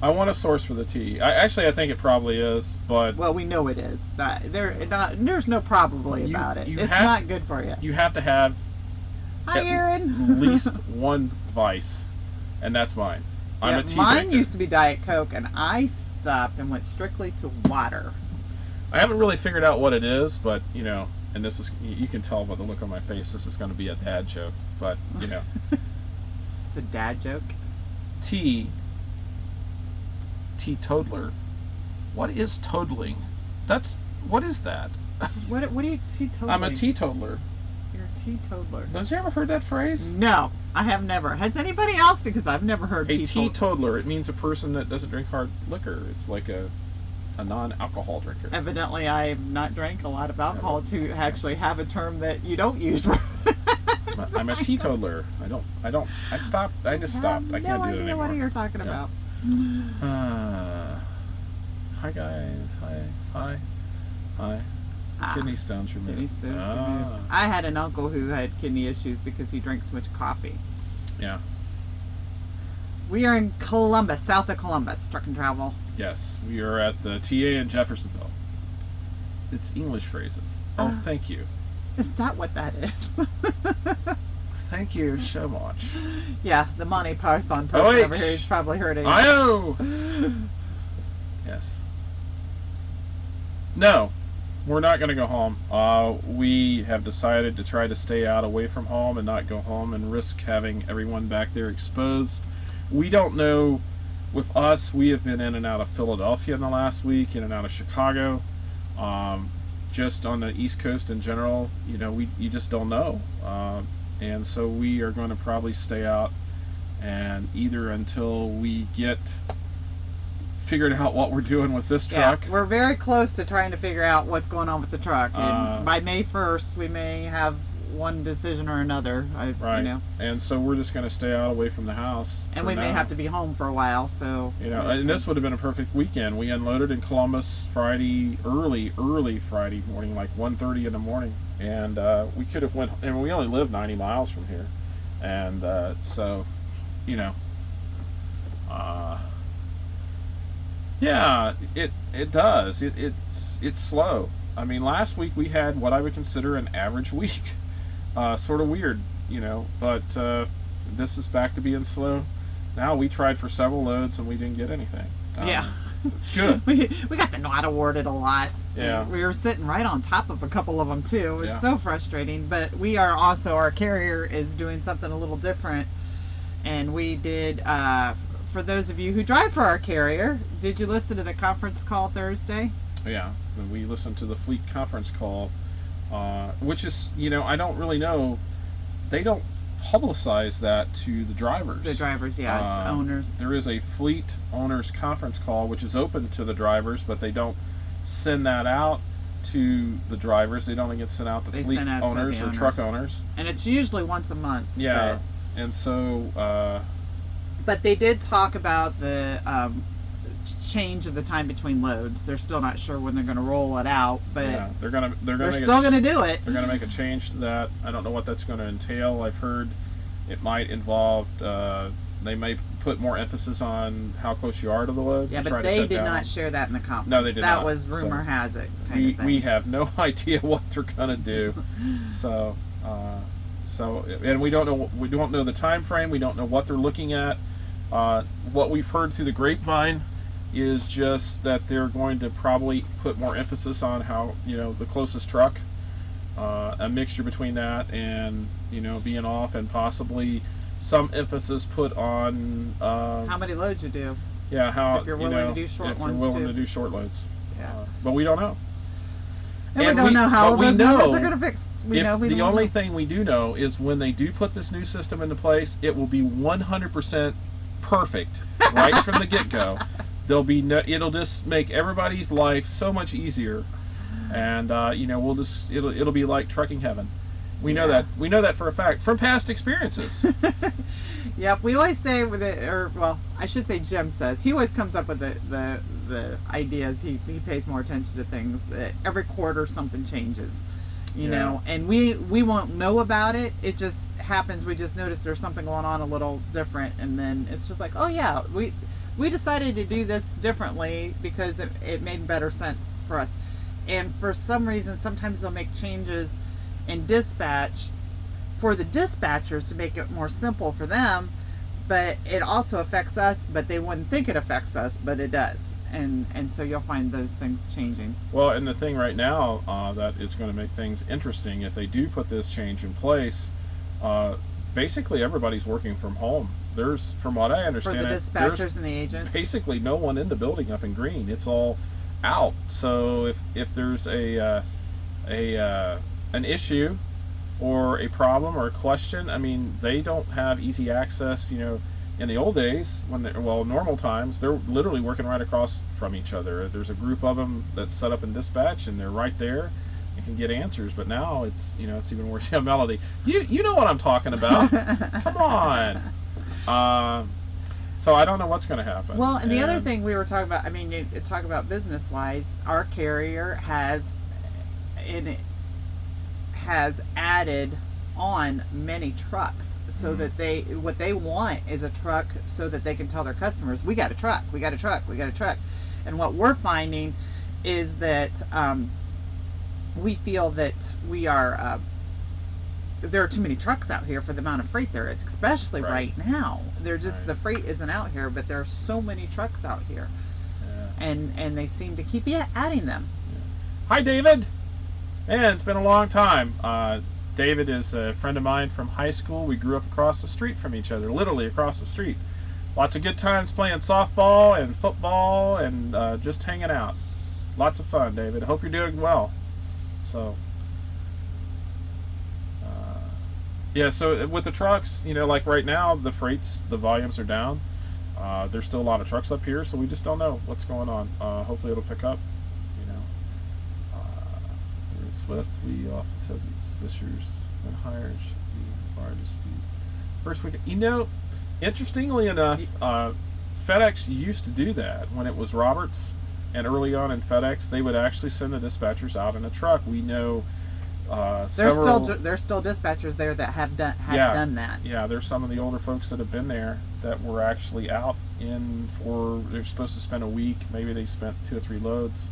I want a source for the tea. I think it probably is, but Well, we know it is. There's no probably about it. It's not good for you. you have to have Hi, at Aaron. least one vice, and that's mine. I'm a tea mine drinker. used to be Diet Coke, and I stopped and went strictly to water. I haven't really figured out what it is, but and this is, you can tell by the look on my face, this is going to be a dad joke, but It's a dad joke. Teetotaler. What is totaling? What is that? What are you teetotaling? I'm a teetotaler. You're a teetotaler. Don't you ever heard that phrase? No, I have never. Has anybody else? Because I've never heard A teetotaler. teetotaler. It means a person that doesn't drink hard liquor. It's like a non-alcohol drinker. Evidently, I've not drank a lot of alcohol to actually have a term that you don't use. I'm a teetotaler. I stopped. I just stopped. I can't do it anymore. What you're talking about. Hi guys. Hi. Kidney stones removed. Kidney stones removed. I had an uncle who had kidney issues because he drank so much coffee. Yeah. We are in Columbus, south of Columbus, Truck and Travel. Yes, we are at the TA in Jeffersonville. It's English phrases. Oh, thank you. Is that what that is? Thank you so much. Yeah, the Monty Python person over here has probably heard it. I know. Yes. No, we're not going to go home. We have decided to try to stay out away from home and not go home and risk having everyone back there exposed. We don't know. With us, we have been in and out of Philadelphia in the last week, in and out of Chicago. just on the East Coast in general, you just don't know. And so we are going to probably stay out, and either until we get figured out what we're doing with this truck. Yeah, we're very close to trying to figure out what's going on with the truck, and by May 1st we may have one decision or another. Right. And so we're just going to stay out away from the house. And we may have to be home for a while, so. And this would have been a perfect weekend. We unloaded in Columbus Friday, early Friday morning, like 1:30 in the morning. And we could have went, and we only live 90 miles from here. And so, yeah, it does. It's slow. I mean, last week we had what I would consider an average week. Sort of weird, but this is back to being slow. Now we tried for several loads and we didn't get anything. Yeah. Good. we got the not awarded a lot. Yeah. We were sitting right on top of a couple of them too. It's Yeah. so frustrating. But we are also, our carrier is doing something a little different. And we did, for those of you who drive for our carrier, did you listen to the conference call Thursday? Yeah. We listened to the fleet conference call, which is, I don't really know. They don't publicize that to the drivers. The drivers, yes, owners. There is a fleet owners conference call, which is open to the drivers, but they don't send that out to the drivers. They don't get sent out to fleet owners or truck owners. And it's usually once a month. Yeah. And so. But they did talk about the change of the time between loads. They're still not sure when they're going to roll it out, but yeah, they're still going to do it. They're going to make a change to that. I don't know what that's going to entail. I've heard it might involve. They may put more emphasis on how close you are to the load. Yeah, but they did not share that in the conference. No, they did not. That was rumor has it. We have no idea what they're going to do. So, and we don't know the time frame. We don't know what they're looking at. What we've heard through the grapevine is just that they're going to probably put more emphasis on how, the closest truck, a mixture between that and, being off, and possibly some emphasis put on how many loads you do. Yeah, how if you're willing to do short ones. If you're willing to do short loads. Yeah. But we don't know. And we don't know how those numbers are going to fix. The only thing we do know is when they do put this new system into place, it will be 100% perfect right from the get-go. It'll just make everybody's life so much easier, and it'll be like trucking heaven. We know that for a fact from past experiences. Yep, we always say I should say Jim says he always comes up with the ideas. He pays more attention to things. Every quarter something changes, and we won't know about it. It just happens. We just notice there's something going on a little different, and then it's just like, oh yeah, we decided to do this differently because it made better sense for us. And for some reason, sometimes they'll make changes in dispatch for the dispatchers to make it more simple for them, but it also affects us, but they wouldn't think it affects us, but it does. And so you'll find those things changing. Well, and the thing right now that is going to make things interesting, if they do put this change in place, basically everybody's working from home. There's, from what I understand, for the dispatchers and the agents, basically no one in the building up in Green. It's all out. So if there's an issue or a problem or a question, I mean, they don't have easy access. In the old days, normal times, they're literally working right across from each other. There's a group of them that's set up in dispatch, and they're right there and can get answers. But now it's even worse. Yeah, Melody, you know what I'm talking about. Come on. So I don't know what's going to happen. Well, and the other thing we were talking about, talk about business-wise, our carrier has added on many trucks so that what they want is a truck so that they can tell their customers, we got a truck, we got a truck, we got a truck. And what we're finding is that we feel that we are there are too many trucks out here for the amount of freight there is, especially right now. The freight isn't out here, but there are so many trucks out here. Yeah. And they seem to keep adding them. Yeah. Hi, David. Man, it's been a long time. David is a friend of mine from high school. We grew up across the street from each other, literally across the street. Lots of good times playing softball and football and just hanging out. Lots of fun, David. Hope you're doing well. So, uh, yeah. So with the trucks, like right now, the volumes are down. There's still a lot of trucks up here, so we just don't know what's going on. Hopefully, it'll pick up. You know, here at Swift, we often said these fishers when hired should be required to speed first week. Interestingly enough, FedEx used to do that when it was Roberts, and early on in FedEx, they would actually send the dispatchers out in a truck. We know several. There's still dispatchers there that have done that. Yeah, there's some of the older folks that have been there that were actually out they're supposed to spend a week. Maybe they spent 2 or 3 loads.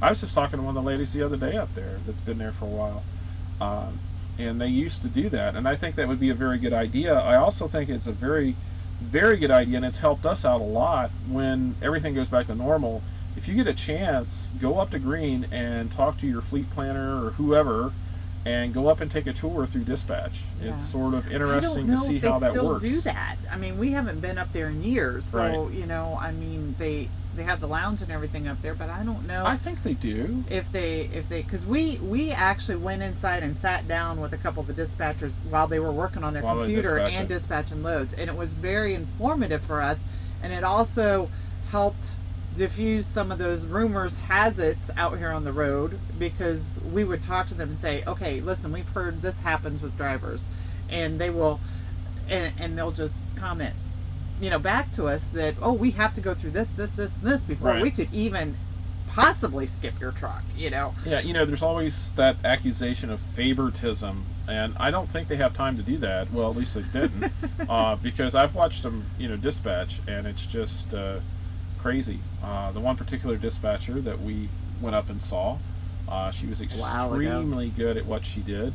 I was just talking to one of the ladies the other day up there that's been there for a while. And they used to do that, and I think that would be a very good idea. I also think it's a very, very good idea, and it's helped us out a lot when everything goes back to normal. If you get a chance, go up to Green and talk to your fleet planner or whoever, and go up and take a tour through dispatch. Yeah. It's sort of interesting to see how that works. They still do that. I mean, we haven't been up there in years, so right. I mean, they have the lounge and everything up there, but I don't know. I think they do. If they, because we actually went inside and sat down with a couple of the dispatchers while they were working on their computer and dispatching loads, and it was very informative for us, and it also helped diffuse some of those rumors has it out here on the road, because we would talk to them and say, okay, listen, we've heard this happens with drivers, and they will and they'll just comment back to us that, oh, we have to go through this before right. we could even possibly skip your truck. Yeah, there's always that accusation of favoritism, and I don't think they have time to do that. Well, at least they didn't. Because I've watched them dispatch, and it's just crazy. The one particular dispatcher that we went up and saw, she was extremely good at what she did,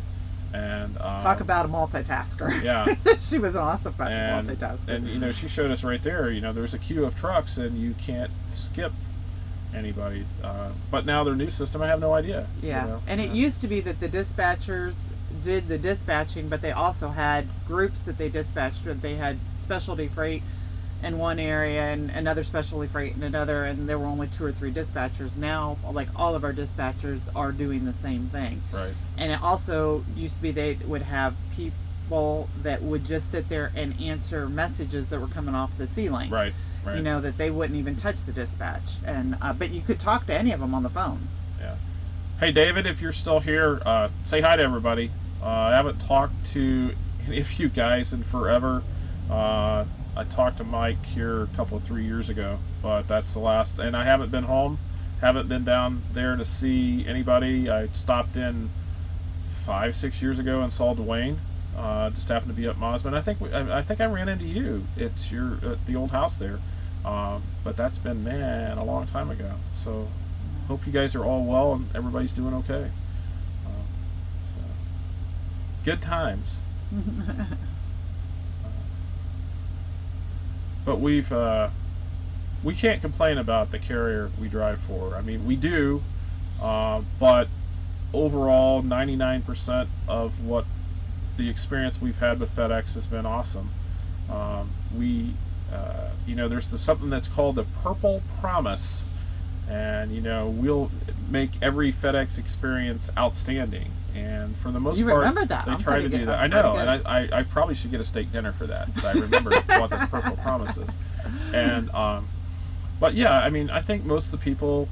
and talk about a multitasker. Yeah. She was an awesome multitasker. And she showed us right there, there's a queue of trucks and you can't skip anybody, but now their new system, I have no idea. Yeah. And it used to be that the dispatchers did the dispatching, but they also had groups that they dispatched. They had specialty freight in one area and another specialty freight in another, and there were only 2 or 3 dispatchers. Now, like, all of our dispatchers are doing the same thing. Right. And it also used to be they would have people that would just sit there and answer messages that were coming off the C-Link. Right. That they wouldn't even touch the dispatch, and but you could talk to any of them on the phone. Yeah. Hey, David, if you're still here, say hi to everybody. I haven't talked to any of you guys in forever. I talked to Mike here a couple of 3 years ago, but that's the last. And I haven't been home, haven't been down there to see anybody. I stopped in 5-6 years ago and saw Dwayne. Just happened to be up Mosman. I think I ran into you at the old house there, but that's been a long time ago. So hope you guys are all well and everybody's doing okay. So good times. But we can't complain about the carrier we drive for. I mean, we do, but overall, 99% of what the experience we've had with FedEx has been awesome. There's something that's called the Purple Promise, and we'll make every FedEx experience outstanding. And for the most part, they try to do that. I know, and I probably should get a steak dinner for that, because I remember what the Purple Promise is. And but yeah, I mean, I think most of the people,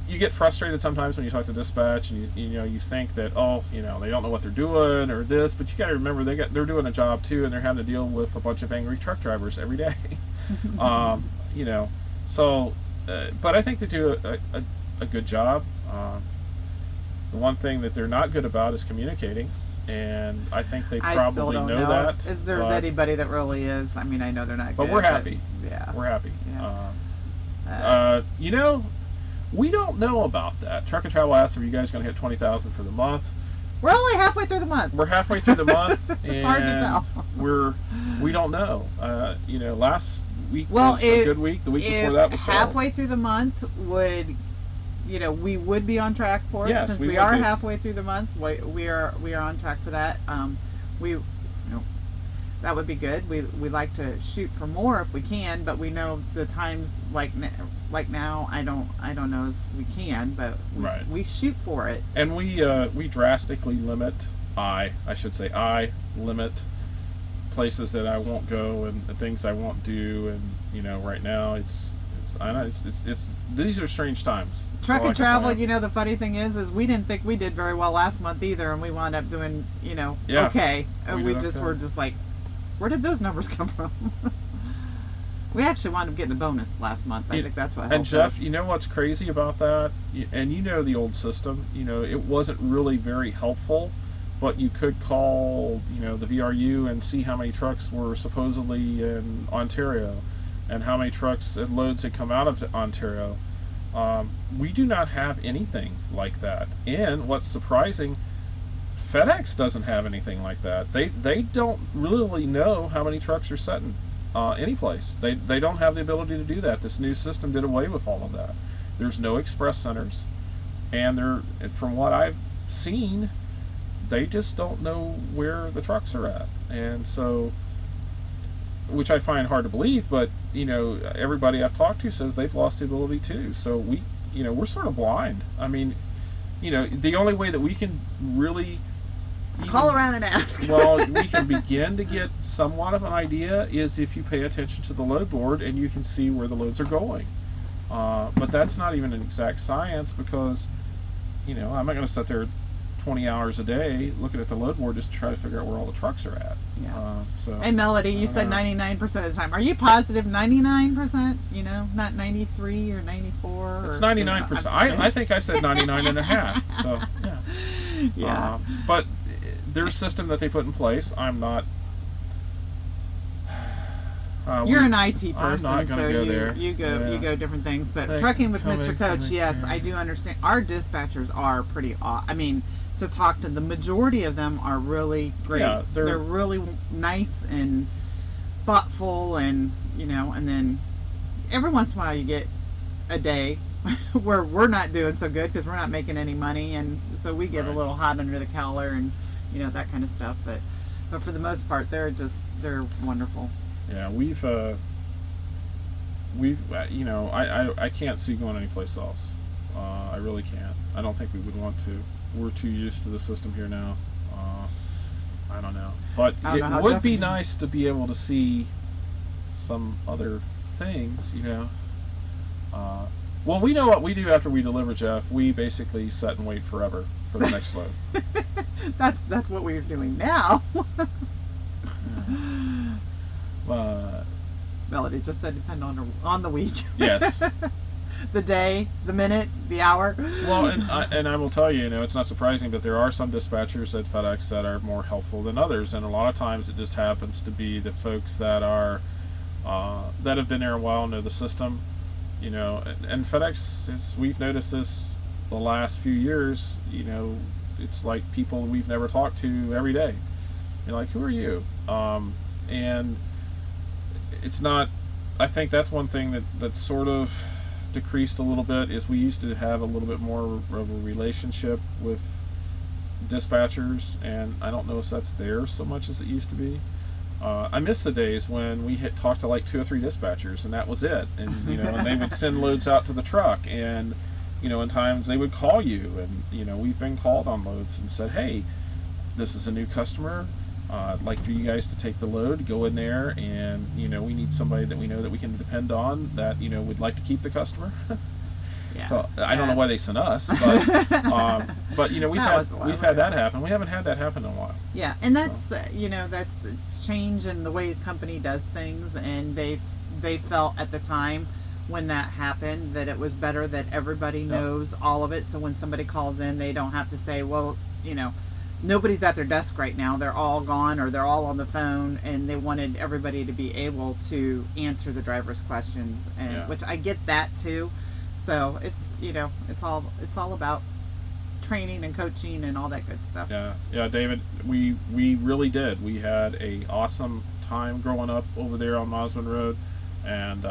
you get frustrated sometimes when you talk to dispatch, and you think that, they don't know what they're doing or this, but you got to remember they're doing a job too, and they're having to deal with a bunch of angry truck drivers every day. So, but I think they do a good job. The one thing that they're not good about is communicating, and I think they probably know that. If there's anybody that really is, I mean, I know they're not good. But we're happy. Yeah. We're happy. Yeah. We don't know about that. Truck and Travel asked, are you guys going to hit 20,000 for the month? We're only halfway through the month. We're halfway through the month. It's hard to tell. We don't know. Last week was a good week. The week before that was halfway through the month would, we would be on track for it. Yes, since we are halfway through the month. We are on track for that. that would be good. We like to shoot for more if we can, but we know the times like now I don't know as we can, but Right. we shoot for it. And we drastically limit. I should say I limit places that I won't go and things I won't do. And right now it's I know it's these are strange times. Truck That's all I and can travel, tell you. the funny thing is we didn't think we did very well last month either, and we wound up doing, Yeah, okay. And we we did just okay. were just like, where did those numbers come from? We actually wound up getting a bonus last month. I think that's what helped And Jeff, us. you know what's crazy about that? And the old system, it wasn't really very helpful, but you could call, the VRU and see how many trucks were supposedly in Ontario and how many trucks and loads had come out of Ontario. We do not have anything like that. And what's surprising, FedEx doesn't have anything like that. They don't really know how many trucks are setting any place. They don't have the ability to do that. This new system did away with all of that. There's no express centers, and from what I've seen, they just don't know where the trucks are at. And so, which I find hard to believe, but everybody I've talked to says they've lost the ability too. So we're sort of blind. I mean, the only way that we can really Call around and ask. well, we can begin to get somewhat of an idea is if you pay attention to the load board and you can see where the loads are going. But that's not even an exact science because, I'm not going to sit there 20 hours a day looking at the load board just to try to figure out where all the trucks are at. Yeah. So. Hey, Melody, you said 99% of the time. Are you positive 99%? Not 93 or 94? It's 99%. I think I said 99 and a half. So, yeah. Yeah. But their system that they put in place, I'm not. You're an IT person, I'm not gonna so go there. you go different things. But Hey, trucking with come Mr. in, Coach, come in, yes, yeah. I do understand. Our dispatchers are pretty. I mean, to talk to the majority of them are really great. Yeah, they're really nice and thoughtful, and and then every once in a while you get a day where we're not doing so good because we're not making any money, and so we get a Right. little hot under the collar and that kind of stuff. But for the most part, they're wonderful. Yeah, we've I can't see going anyplace else. I really can't. I don't think we would want to. We're too used to the system here now. I don't know, but I don't know it how would Jeff be is. nice to be able to see some other things. Well, we know what we do after we deliver, Jeff. We basically sit and wait forever for the next load. That's what we're doing now. Melody just said depend on the week. Yes. The day, the minute, the hour. Well, and I will tell you, it's not surprising, but there are some dispatchers at FedEx that are more helpful than others, and a lot of times it just happens to be the folks that are that have been there a while, know the system, And FedEx, we've noticed this the last few years. It's like people we've never talked to every day. You're like, who are you? And it's not. I think that's one thing that's sort of decreased a little bit is we used to have a little bit more of a relationship with dispatchers, and I don't know if that's there so much as it used to be. I miss the days when we had talked to like 2 or 3 dispatchers and that was it, and and they would send loads out to the truck, and in times they would call you, and we've been called on loads and said, hey, this is a new customer, I'd like for you guys to take the load, go in there, and we need somebody that we know that we can depend on, that would like to keep the customer. Yeah. So I don't know why they sent us, but we've had that happen. We haven't had that happen in a while. Yeah, and that's that's a change in the way the company does things, and they felt at the time when that happened that it was better that everybody knows all of it. So when somebody calls in, they don't have to say, well, nobody's at their desk right now. They're all gone or they're all on the phone, and they wanted everybody to be able to answer the driver's questions, and which I get that too. So it's it's all about training and coaching and all that good stuff. Yeah, David, we really did. We had a awesome time growing up over there on Mosman Road, and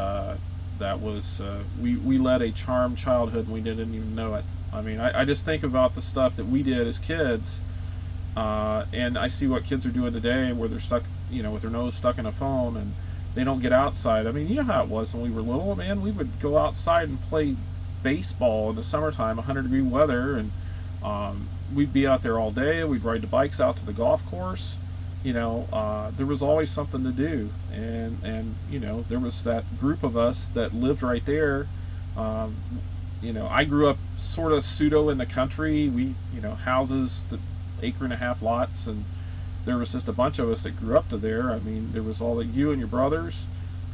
that was we led a charmed childhood and we didn't even know it. I mean, I just think about the stuff that we did as kids, and I see what kids are doing today, where they're stuck with their nose stuck in a phone, and they don't get outside. I mean, you know how it was when we were little, man. We would go outside and play baseball in the summertime, 100-degree weather, and we'd be out there all day. We'd ride the bikes out to the golf course. There was always something to do, and there was that group of us that lived right there. I grew up sort of pseudo in the country. We, houses, the acre-and-a-half lots, and there was just a bunch of us that grew up to there. I mean, there was all of you and your brothers,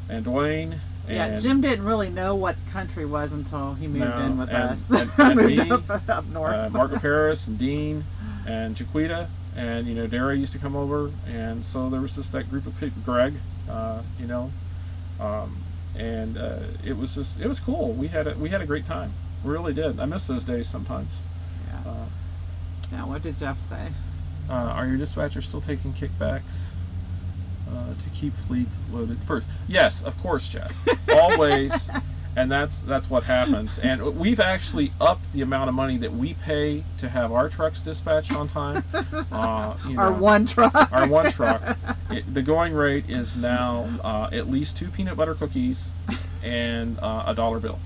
and Dwayne. Yeah, Jim didn't really know what country was until he moved in with us. And moved me, up north. Marco Paris, and Dean, and Jaquita, and Dara used to come over, and so there was just that group of people. Greg, it was cool. We had a great time. We really did. I miss those days sometimes. Yeah. Now, what did Jeff say? Are your dispatchers still taking kickbacks to keep fleets loaded first? Yes, of course, Jeff. Always. And that's what happens. And we've actually upped the amount of money that we pay to have our trucks dispatched on time. Our one truck. Our one truck. The going rate is now at least 2 peanut butter cookies and a $1 bill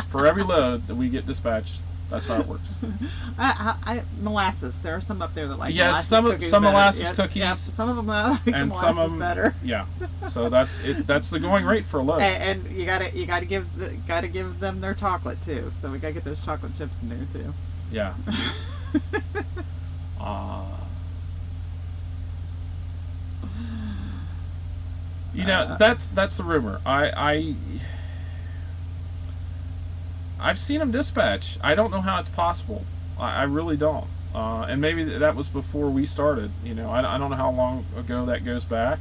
for every load that we get dispatched. That's how it works. Molasses. There are some up there that like yes, molasses some molasses yep, cookies. Yep, some of them like and the molasses some of them better. Yeah. So that's it. That's the going rate for a load. And you gotta give them their chocolate too. So we gotta get those chocolate chips in there too. Yeah. That's the rumor. I've seen them dispatch. I don't know how it's possible. I really don't. And maybe that was before we started. I don't know how long ago that goes back.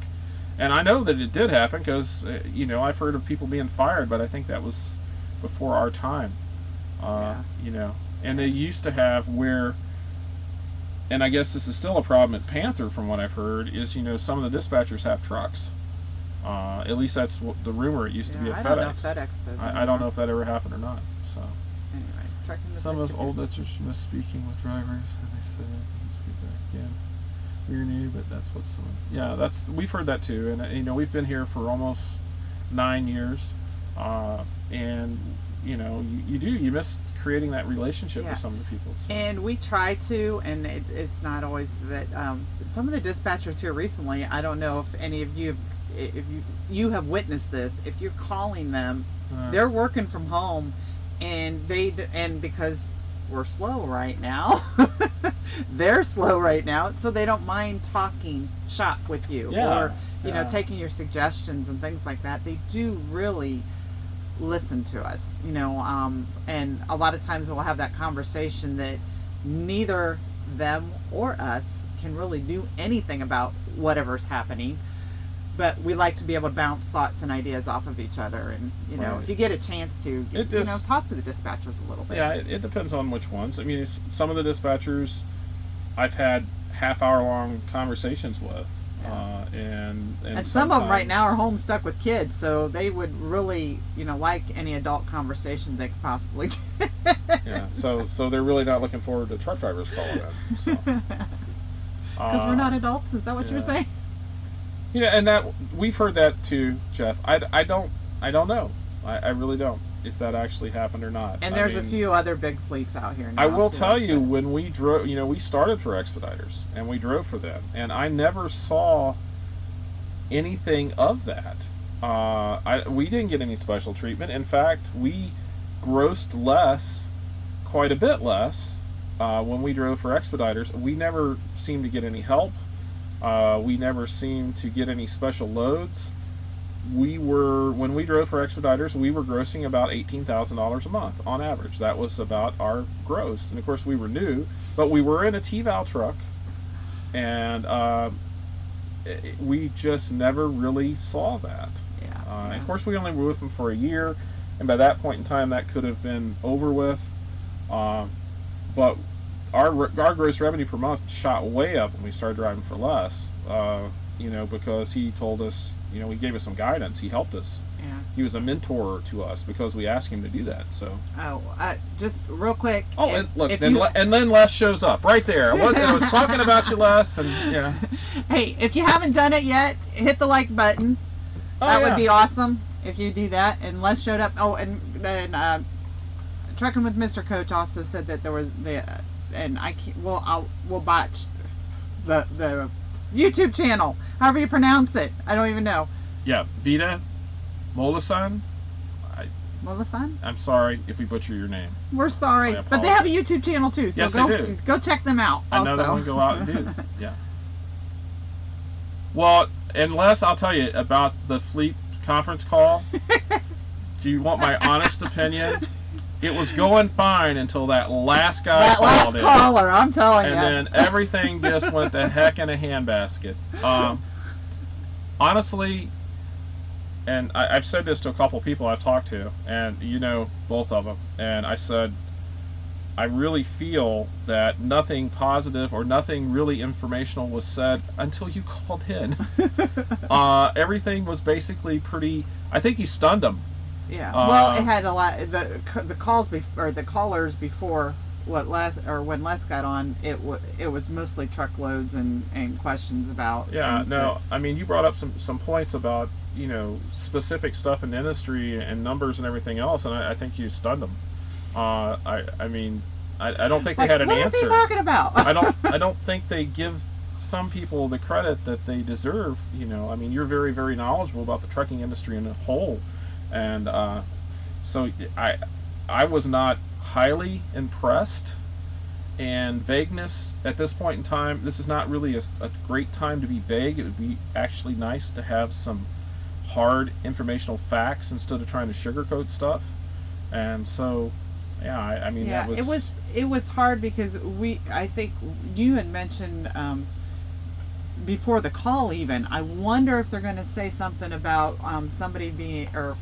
And I know that it did happen because, I've heard of people being fired, but I think that was before our time. And they used to have where, and I guess this is still a problem at Panther from what I've heard, is, some of the dispatchers have trucks. At least that's what the rumor. It used to be at FedEx. I don't know if FedEx does. I don't know if that ever happened or not. So anyway, some of old dispatchers miss speaking with drivers, and they said this feedback again. We're new, but that's what some. Yeah, we've heard that too, and we've been here for almost 9 years, and you miss creating that relationship with some of the people. So. And we try to, and it's not always that. Some of the dispatchers here recently, I don't know if any of you. If you have witnessed this, if you're calling them, they're working from home, and because we're slow right now, they're slow right now, so they don't mind talking shop with you or taking your suggestions and things like that. They do really listen to us, and a lot of times we'll have that conversation that neither them or us can really do anything about whatever's happening. But we like to be able to bounce thoughts and ideas off of each other, and if you get a chance to, talk to the dispatchers a little bit. Yeah, it depends on which ones. I mean, some of the dispatchers I've had half-hour-long conversations with, and some of them right now are home stuck with kids, so they would really, like any adult conversation they could possibly get. Yeah, so they're really not looking forward to truck drivers calling in. Because we're not adults. Is that what you're saying? And that we've heard that too, Jeff. I don't know. I really don't if that actually happened or not. And there's a few other big fleets out here now. I will tell you, when we drove, we started for Expeditors and we drove for them, and I never saw anything of that. We didn't get any special treatment. In fact, we grossed less, quite a bit less, when we drove for Expeditors. We never seemed to get any help. We never seemed to get any special loads. When we drove for Expeditors, we were grossing about $18,000 a month on average. That was about our gross. And of course, we were new, but we were in a T-Val truck, and we just never really saw that. And of course, we only were with them for a year, and by that point in time, that could have been over with. But our gross revenue per month shot way up when we started driving for less. because he told us, he gave us some guidance. He helped us. Yeah. He was a mentor to us because we asked him to do that. So. Oh, just real quick. Oh, and look, then Les shows up right there. I was talking about you, Les, and yeah. Hey, if you haven't done it yet, hit the like button. That would be awesome if you do that. And Les showed up. Oh, and then Trucking with Mr. Coach also said that there was and I can't. We'll botch the YouTube channel, however you pronounce it. I don't even know. Yeah, Vita Molasan. Molasan? I'm sorry if we butcher your name. We're sorry, but they have a YouTube channel too, so yes, they do. Go check them out. I know that one. Go out and do. Yeah. Well, unless I'll tell you about the fleet conference call. Do you want my honest opinion? It was going fine until that last guy that called last in. caller, I'm telling you. And then everything just went to heck in a handbasket. Honestly, and I've said this to a couple people I've talked to, and both of them, and I said, I really feel that nothing positive or nothing really informational was said until you called in. Everything was basically pretty. I think you stunned them. Yeah. Well, it had a lot. The calls or the callers before when Les got on, it was mostly truckloads and questions about. Yeah. No. I mean, you brought up some points about specific stuff in the industry and numbers and everything else, and I think you stunned them. I mean, I don't think they had an answer. What is he talking about? I don't think they give some people the credit that they deserve. I mean, you're very, very knowledgeable about the trucking industry in a whole, and so I was not highly impressed. And vagueness at this point in time, this is not really a great time to be vague. It would be actually nice to have some hard informational facts instead of trying to sugarcoat stuff. And so, yeah, I mean, yeah, that was... it was hard because I think you had mentioned before the call even, I wonder if they're going to say something about somebody being, or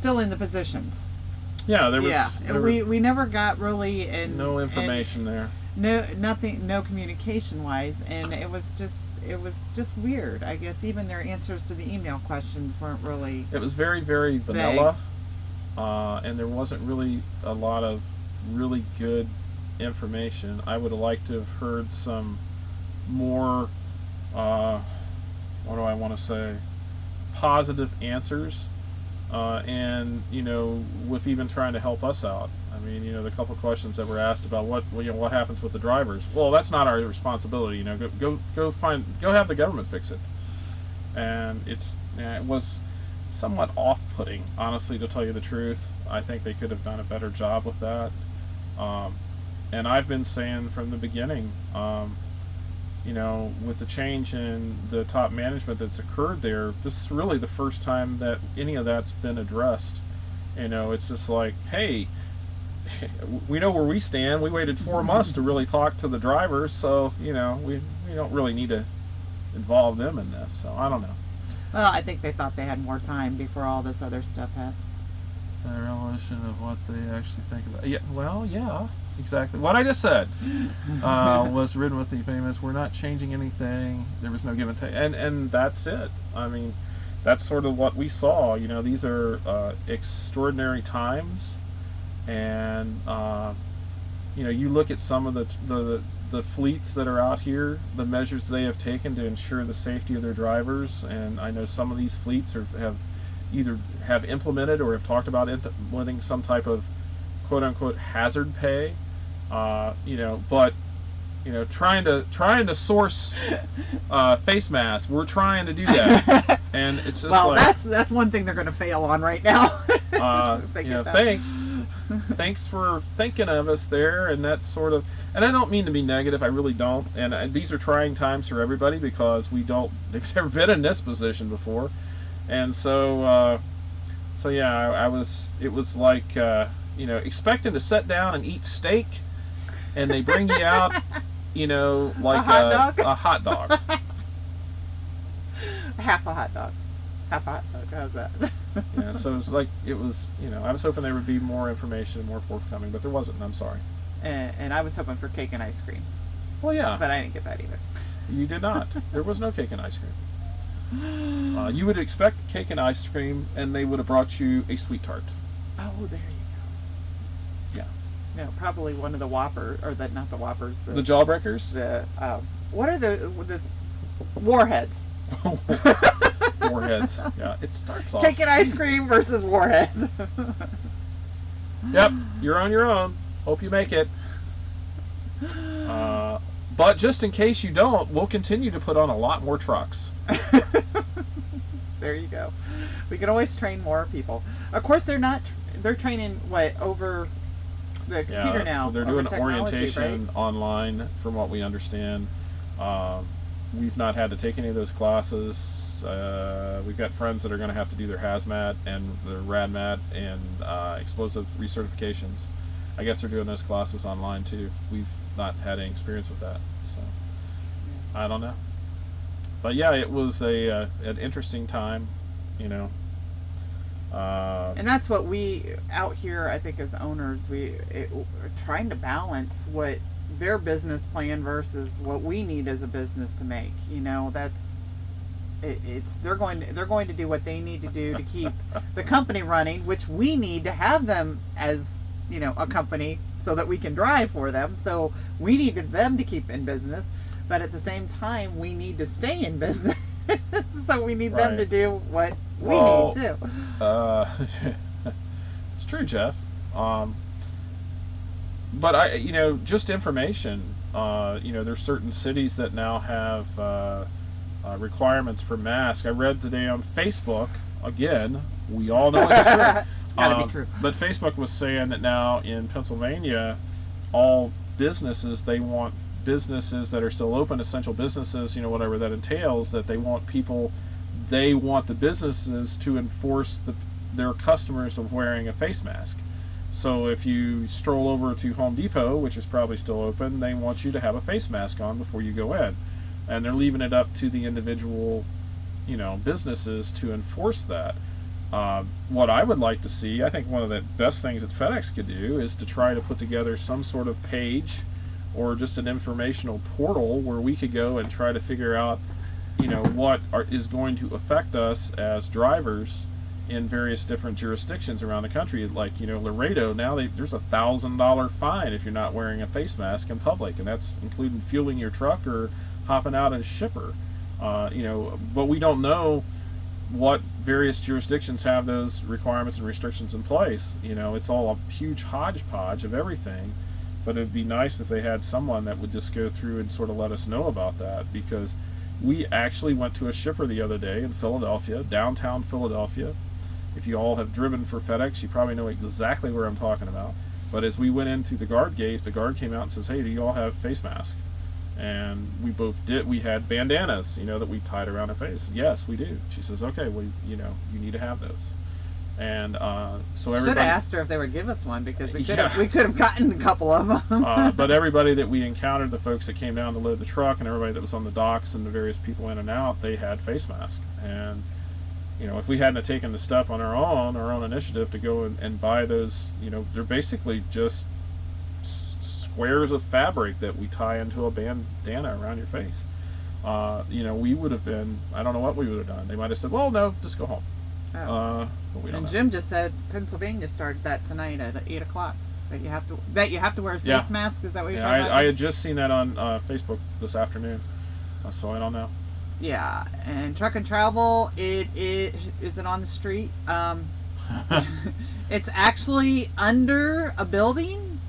filling the positions. Yeah, there was... Yeah, there we never got really... no information there. No communication wise, and it was just weird. I guess even their answers to the email questions weren't really... It was very, very vanilla, and there wasn't really a lot of really good information. I would have liked to have heard some more, what do I want to say, positive answers, and with even trying to help us out. I mean, the couple questions that were asked about what happens with the drivers. Well, that's not our responsibility. Go have the government fix it. And it was somewhat off-putting, honestly, to tell you the truth. I think they could have done a better job with that. And I've been saying from the beginning, with the change in the top management that's occurred there, this is really the first time that any of that's been addressed. It's just like, hey, we know where we stand. We waited 4 months to really talk to the drivers, so we don't really need to involve them in this. So I don't know. Well, I think they thought they had more time before all this other stuff happened. The revelation of what they actually think about. Yeah, well, yeah, exactly. What I just said was written with the famous. We're not changing anything. There was no give and take, and that's it. I mean, that's sort of what we saw. These are extraordinary times. And you look at some of the fleets that are out here, the measures they have taken to ensure the safety of their drivers, and I know some of these fleets have either implemented or have talked about implementing some type of quote unquote hazard pay, but trying to source face masks. We're trying to do that, and it's just that's one thing they're going to fail on right now. Thanks for thinking of us there, and that's sort of, and I don't mean to be negative, I really don't, and these are trying times for everybody because they've never been in this position before, and so yeah, it was like expecting to sit down and eat steak, and they bring you out like a hot dog. Half a hot dog. How's that? Yeah, so it was I was hoping there would be more information, more forthcoming, but there wasn't, and I'm sorry. And I was hoping for cake and ice cream. Well, yeah, But I didn't get that either. you did not. There was no cake and ice cream. You would expect cake and ice cream, and they would have brought you a sweet tart. Oh, there you go. Yeah. No, probably one of the Whoppers, or not the Whoppers. The Jawbreakers? What are the Warheads? Warheads. Yeah, it starts off Cake and ice sweet. cream versus Warheads. Yep, you're on your own. Hope you make it. But just in case you don't, we'll continue to put on a lot more trucks. There you go. We can always train more people. Of course, they're not. They're training over the computer now. So they're over doing technology, orientation right? online, from what we understand. We've not had to take any of those classes. We've got friends that are going to have to do their hazmat and their radmat and explosive recertifications. I guess they're doing those classes online too. We've not had any experience with that, so I don't know. But yeah, it was an interesting time, you know. And that's what we out here, I think, as owners, we're trying to balance what their business plan versus what we need as a business to make. You know, they're going to do what they need to do to keep the company running, which we need to have them as, you know, a company so that we can drive for them. So we needed them to keep in business, but at the same time we need to stay in business. So we need them to do what we need too. It's true, Jeff. But you know, just information. You know, there's certain cities that now have requirements for masks. I read today on Facebook. Again, we all know it's true. It's gotta be true. But Facebook was saying that now in Pennsylvania, all businesses, they want businesses that are still open, essential businesses, you know, whatever that entails, that they want the businesses to enforce their customers of wearing a face mask. So if you stroll over to Home Depot, which is probably still open, they want you to have a face mask on before you go in. And they're leaving it up to the individual, you know, businesses to enforce that. What I would like to see, I think one of the best things that FedEx could do is to try to put together some sort of page or just an informational portal where we could go and try to figure out, you know, what is going to affect us as drivers in various different jurisdictions around the country. Like, you know, Laredo, now there's $1,000 fine if you're not wearing a face mask in public, and that's including fueling your truck or hopping out as a shipper. You know, but we don't know what various jurisdictions have those requirements and restrictions in place. You know, it's all a huge hodgepodge of everything. But it'd be nice if they had someone that would just go through and sort of let us know about that, because we actually went to a shipper the other day in Philadelphia, downtown Philadelphia. If you all have driven for FedEx, you probably know exactly where I'm talking about. But as we went into the guard gate, the guard came out and says, "Hey, do you all have face masks?" And we both did. We had bandanas, you know, that we tied around our face. Yes, we do. She says, "Okay, well, you know, you need to have those." And so everybody should have asked her if they would give us one, because we could have gotten a couple of them. But everybody that we encountered, the folks that came down to load the truck, and everybody that was on the docks, and the various people in and out, they had face masks. And you know, if we hadn't have taken the step on our own initiative to go and buy those, you know, they're basically just squares of fabric that we tie into a bandana around your face. You know, we would have been, I don't know what we would have done. They might have said, "Well, no, just go home." Oh. But we don't and know. Jim just said Pennsylvania started that tonight at 8 o'clock. That you have to wear a face mask. Is that what you're talking about? I had just seen that on Facebook this afternoon, so I don't know. Yeah, and Truck and Travel, it isn't on the street. It's actually under a building.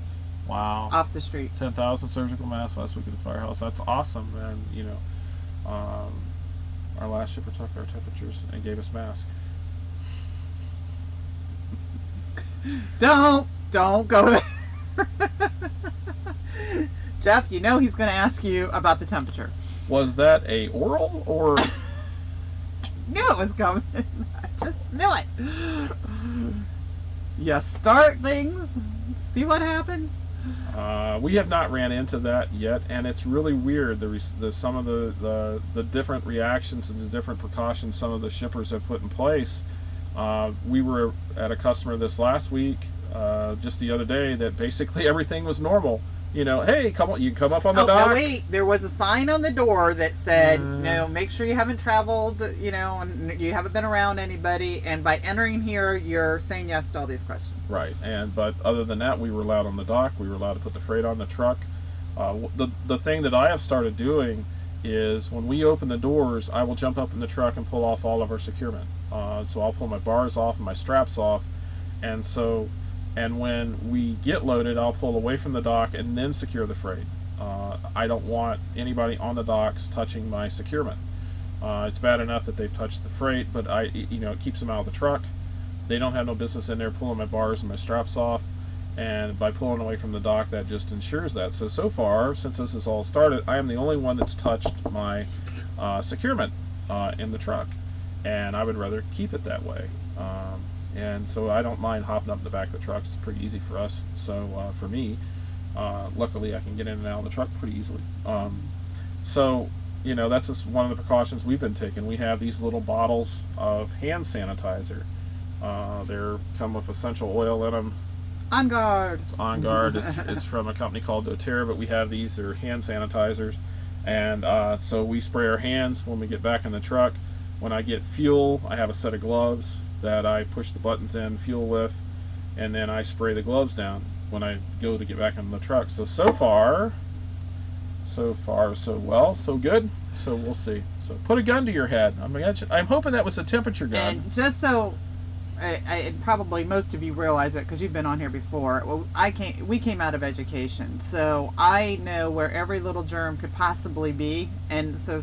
Wow. Off the street. 10,000 surgical masks last week at the firehouse. That's awesome, and you know, our last shipper took our temperatures and gave us masks. Don't go there. Jeff, you know he's going to ask you about the temperature. Was that a oral or? Knew it was coming. I just knew it. You start things, see what happens. We have not ran into that yet, and it's really weird. Some of the different reactions and the different precautions some of the shippers have put in place. We were at a customer this last week, just the other day, that basically everything was normal. hey, come on, you can come up on the Oh, dock. no, wait. There was a sign on the door that said, make sure you haven't traveled, and you haven't been around anybody. And by entering here, you're saying yes to all these questions. Right, but other than that, we were allowed on the dock. We were allowed to put the freight on the truck. The thing that I have started doing is when we open the doors, I will jump up in the truck and pull off all of our securement. So I'll pull my bars off and my straps off, and when we get loaded, I'll pull away from the dock and then secure the freight. I don't want anybody on the docks touching my securement. It's bad enough that they've touched the freight, but it keeps them out of the truck. They don't have no business in there pulling my bars and my straps off, and by pulling away from the dock, that just ensures that. So far, since this has all started, I am the only one that's touched my securement in the truck, and I would rather keep it that way. And so I don't mind hopping up in the back of the truck. It's pretty easy for us. So for me, luckily I can get in and out of the truck pretty easily. So that's just one of the precautions we've been taking. We have these little bottles of hand sanitizer. They're come with essential oil in them. On guard. It's On Guard. It's from a company called doTERRA, but we have these. They're hand sanitizers, and so we spray our hands when we get back in the truck. When I get fuel, I have a set of gloves that I push the buttons in fuel with, and then I spray the gloves down when I go to get back in the truck. So far so well, so good. So we'll see. So put a gun to your head. I'm hoping that was a temperature gun. And just so and probably most of you realize it because you've been on here before. Well, we came out of education, so I know where every little germ could possibly be, and so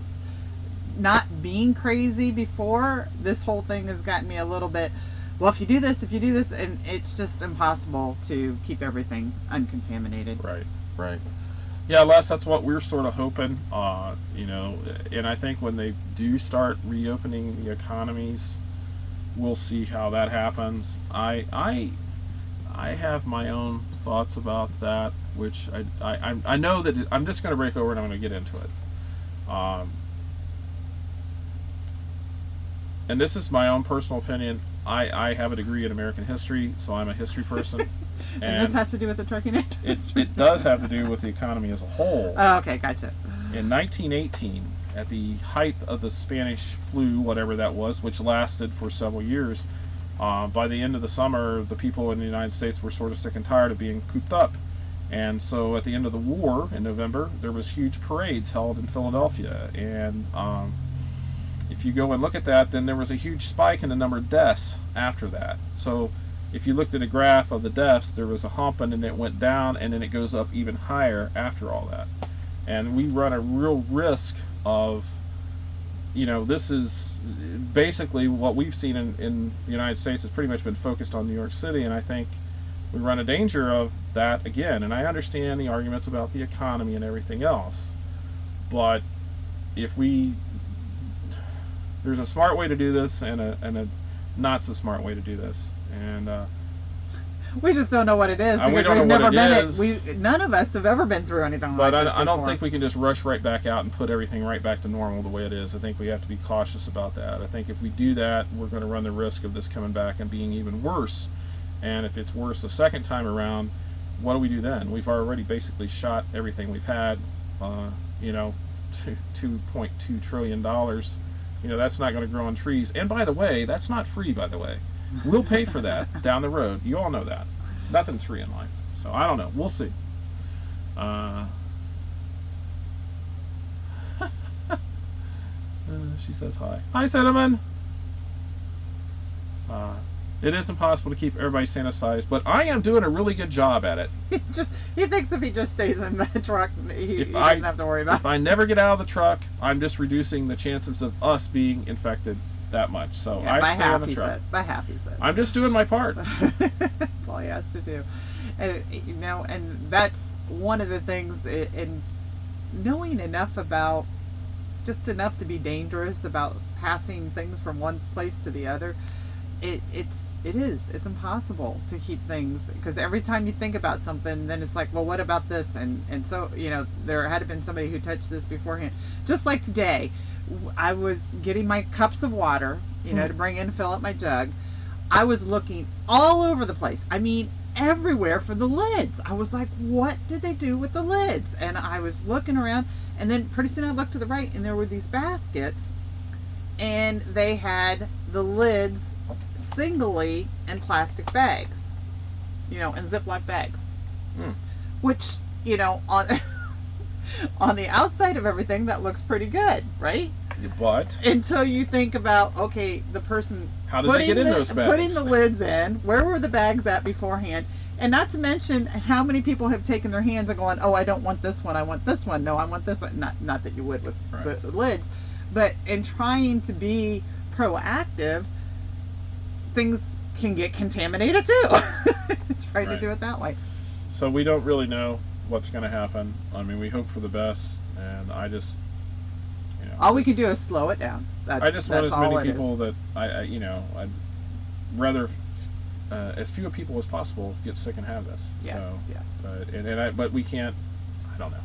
not being crazy before, this whole thing has gotten me a little bit, well, if you do this, and it's just impossible to keep everything uncontaminated. Right. Yeah, Les, that's what we're sort of hoping, and I think when they do start reopening the economies, we'll see how that happens. I have my own thoughts about that, which I know that I'm just going to break over and I'm going to get into it. And this is my own personal opinion. I have a degree in American history, so I'm a history person. And this has to do with the trucking industry? It does have to do with the economy as a whole. Oh, okay, gotcha. In 1918, at the height of the Spanish flu, whatever that was, which lasted for several years, by the end of the summer, the people in the United States were sort of sick and tired of being cooped up. And so at the end of the war, in November, there was huge parades held in Philadelphia. And if you go and look at that, then there was a huge spike in the number of deaths after that. So if you looked at a graph of the deaths, there was a hump and then it went down and then it goes up even higher after all that. And we run a real risk of, this is basically what we've seen in the United States has pretty much been focused on New York City, and I think we run a danger of that again. And I understand the arguments about the economy and everything else, but there's a smart way to do this and a not so smart way to do this, and we just don't know what it is because we've never been none of us have ever been through anything like this before. But I don't think we can just rush right back out and put everything right back to normal the way it is. I think we have to be cautious about that. I think if we do that, we're going to run the risk of this coming back and being even worse. And if it's worse the second time around, what do we do then? We've already basically shot everything we've had. $2.2 trillion. That's not going to grow on trees. And by the way, that's not free, by the way. We'll pay for that down the road. You all know that. Nothing's free in life. So I don't know. We'll see. She says hi. Hi, Cinnamon. It is impossible to keep everybody sanitized, but I am doing a really good job at it. He thinks if he just stays in the truck, he doesn't have to worry about it. If I never get out of the truck, I'm just reducing the chances of us being infected that much. So yeah, I stay on the truck. By half, he says. I'm just doing my part. That's all he has to do. And, and that's one of the things in knowing enough about, just enough to be dangerous about passing things from one place to the other. It's impossible to keep things, because every time you think about something, then it's like, well, what about this? And so, there had been somebody who touched this beforehand. Just like today, I was getting my cups of water, to bring in, fill up my jug. I was looking all over the place. I mean, everywhere for the lids. I was like, what did they do with the lids? And I was looking around, and then pretty soon I looked to the right, and there were these baskets, and they had the lids singly in plastic bags, in Ziploc bags. Which, on on the outside of everything, that looks pretty good, right? But until you think about, okay, the person how did they get in those bags? Putting the lids in, where were the bags at beforehand? And not to mention how many people have taken their hands and going, oh, I don't want this one, I want this one. No, I want this one. Not that you would with the lids, but in trying to be proactive, things can get contaminated too. Try to do it that way. So we don't really know what's going to happen. I mean, we hope for the best, and I just, all we can do is slow it down. I just want as many people that I'd rather as few people as possible get sick and have this. Yes, so, yes. But we can't. I don't know.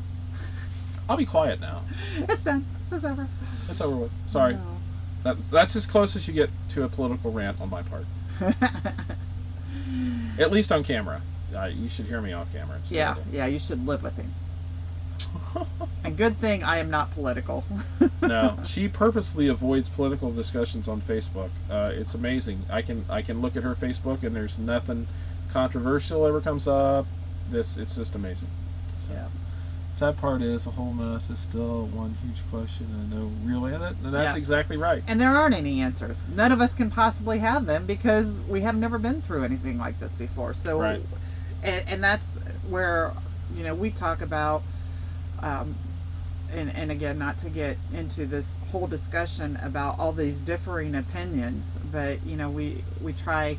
I'll be quiet now. It's done. It's over. It's over with. Sorry. No. That's as close as you get to a political rant on my part. At least on camera. You should hear me off camera. Yeah, you should live with him. And good thing I am not political. No, she purposely avoids political discussions on Facebook. It's amazing. I can look at her Facebook and there's nothing controversial ever comes up. It's just amazing. So, yeah. Sad part is the whole mess is still one huge question and no real answer. And that's exactly right. And there aren't any answers. None of us can possibly have them because we have never been through anything like this before. So, and that's where we talk about. And again, not to get into this whole discussion about all these differing opinions, but we try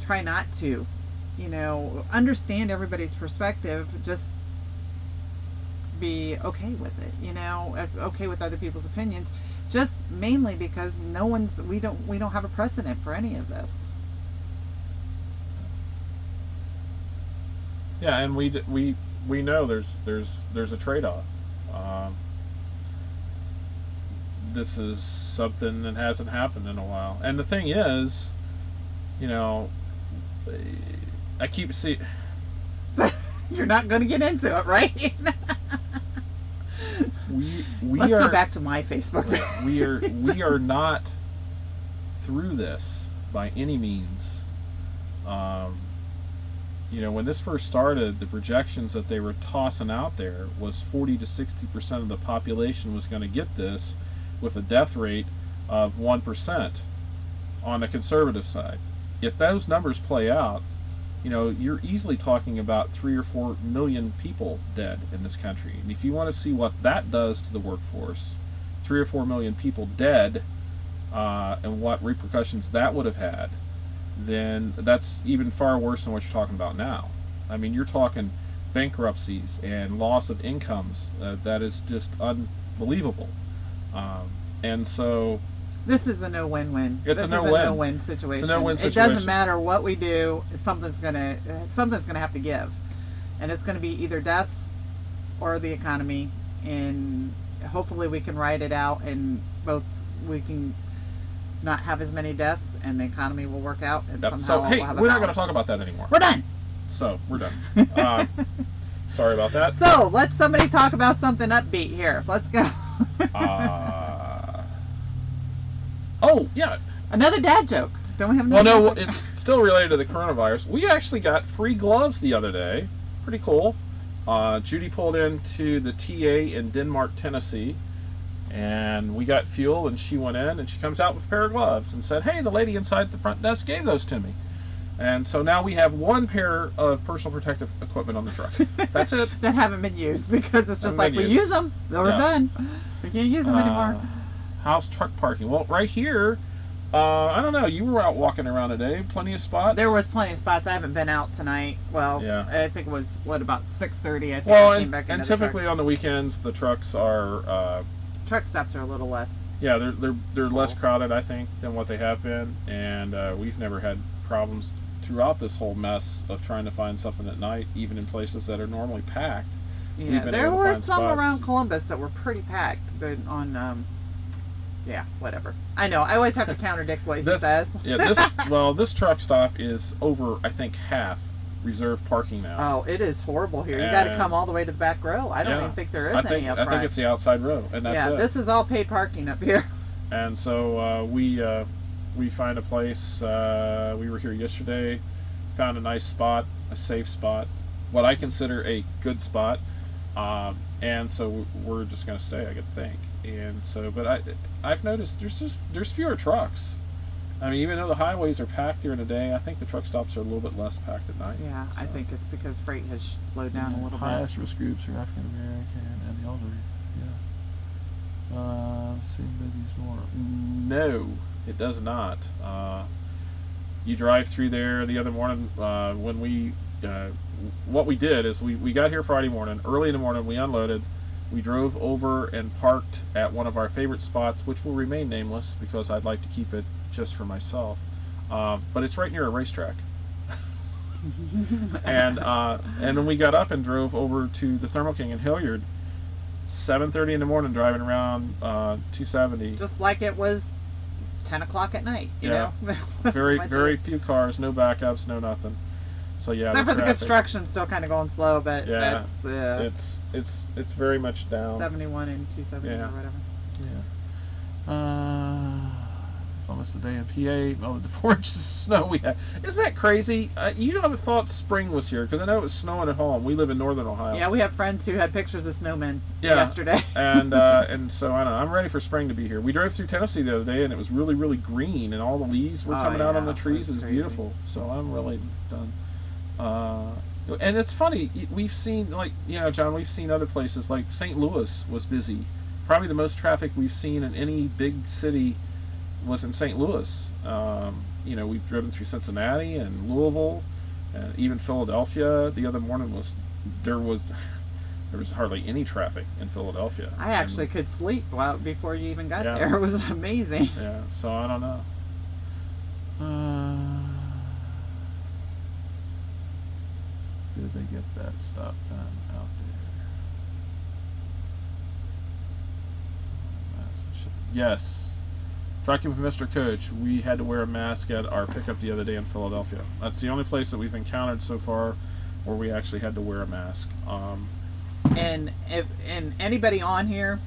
not to, understand everybody's perspective. Just be okay with it, okay with other people's opinions. Just mainly because we don't have a precedent for any of this. Yeah, and we know there's a trade-off. This is something that hasn't happened in a while, and the thing is, I keep seeing. You're not going to get into it, right? Let's go back to my Facebook. we are not through this by any means. When this first started, the projections that they were tossing out there was 40 to 60% of the population was going to get this, with a death rate of 1% on the conservative side. If those numbers play out, you're easily talking about 3 or 4 million people dead in this country. And if you want to see what that does to the workforce, 3 or 4 million people dead, and what repercussions that would have had, then that's even far worse than what you're talking about now. I mean, you're talking bankruptcies and loss of incomes. That is just unbelievable. And so this is a no-win-win. It's a no-win situation. It's a no-win situation. It doesn't matter what we do. Something's gonna have to give, and it's gonna be either deaths or the economy. And hopefully we can ride it out, and we can not have as many deaths, and the economy will work out. And somehow so hey, we'll have a we're balance. not going to talk about that anymore. We're done. So we're done. Sorry about that. So let somebody talk about something upbeat here. Let's go. Oh yeah, another dad joke. Don't we have? Well, no, it's still related to the coronavirus. We actually got free gloves the other day. Pretty cool. Judy pulled into the TA in Denmark, Tennessee, and we got fuel, and she went in, and she comes out with a pair of gloves and said, hey, the lady inside the front desk gave those to me. And so now we have one pair of personal protective equipment on the truck. That's it. That haven't been used because it's just like we use them, then we're done. We can't use them anymore. How's truck parking? Well, right here, I don't know. You were out walking around today. Plenty of spots. There was plenty of spots. I haven't been out tonight. Well, yeah. I think it was about 6:30. I think I came back into and typically on the weekends, the trucks are. Truck stops are a little less. Yeah, they're less crowded, I think, than what they have been, and we've never had problems throughout this whole mess of trying to find something at night, even in places that are normally packed. Yeah, there were some around Columbus that were pretty packed, but on. Yeah, whatever. I know. I always have to contradict what he says. Yeah, this truck stop is over, I think, half reserve parking now. Oh, it is horrible here. You got to And- come all the way to the back row. I don't Yeah. even think there is I think any up I think front. it's the outside row, and that's Yeah, it. this is all paid parking up here. And so we find a place. We were here yesterday, found a nice spot, a safe spot, what I consider a good spot. And so we're just going to stay, I could think. And so, but I've noticed there's fewer trucks. I mean, even though the highways are packed during the day, I think the truck stops are a little bit less packed at night. Yeah, I So- think it's because freight has slowed down a little bit. Highest risk groups are African American and the elderly. Yeah. Same busy as normal. No, it does not. You drive through there the other morning when we. What we did is we got here Friday morning. Early in the morning, we unloaded. We drove over and parked at one of our favorite spots, which will remain nameless because I'd like to keep it just for myself. But it's right near a racetrack. And then we got up and drove over to the Thermo King in Hilliard, 7:30 in the morning, driving around 270. Just like it was 10 o'clock at night, you Yeah. know? That's Very much very it. few cars, no backups, no nothing. So yeah, Except for the traffic, construction still kind of going slow, but Yeah, that's it's very much down. 71 and 270 Yeah. or whatever. Yeah. It's almost a day in PA. Oh, the 4 inches of snow we had. Isn't that crazy? You never thought spring was here because I know it was snowing at home. We live in northern Ohio. Yeah, we have friends who had pictures of snowmen Yeah. yesterday. and so I don't know. I'm ready for spring to be here. We drove through Tennessee the other day and it was really really green and all the leaves were Oh, coming out on yeah, the trees. it It was was crazy. beautiful. So I'm really done. And it's funny. We've seen John. We've seen other places like St. Louis was busy. Probably the most traffic we've seen in any big city was in St. Louis. We've driven through Cincinnati and Louisville, and even Philadelphia. The other morning there was hardly any traffic in Philadelphia. I actually could sleep before you even got Yeah. there. It was amazing. Yeah. So I don't know. Did they get that stuff done out there? Yes. Trucking with Mr. Coach, we had to wear a mask at our pickup the other day in Philadelphia. That's the only place that we've encountered so far where we actually had to wear a mask. And anybody on here,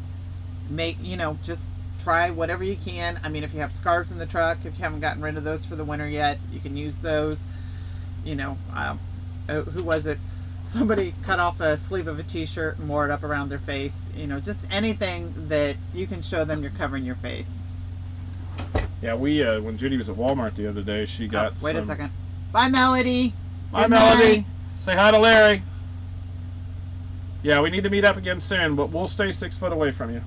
just try whatever you can. I mean, if you have scarves in the truck, if you haven't gotten rid of those for the winter yet, you can use those. Who was it? Somebody cut off a sleeve of a t-shirt and wore it up around their face. Just anything that you can show them you're covering your face. Yeah, we when Judy was at Walmart the other day, she got Wait a some- second. Bye, Melody. Bye, Good Melody. night. Say hi to Larry. Yeah, we need to meet up again soon, but we'll stay 6 foot away from you.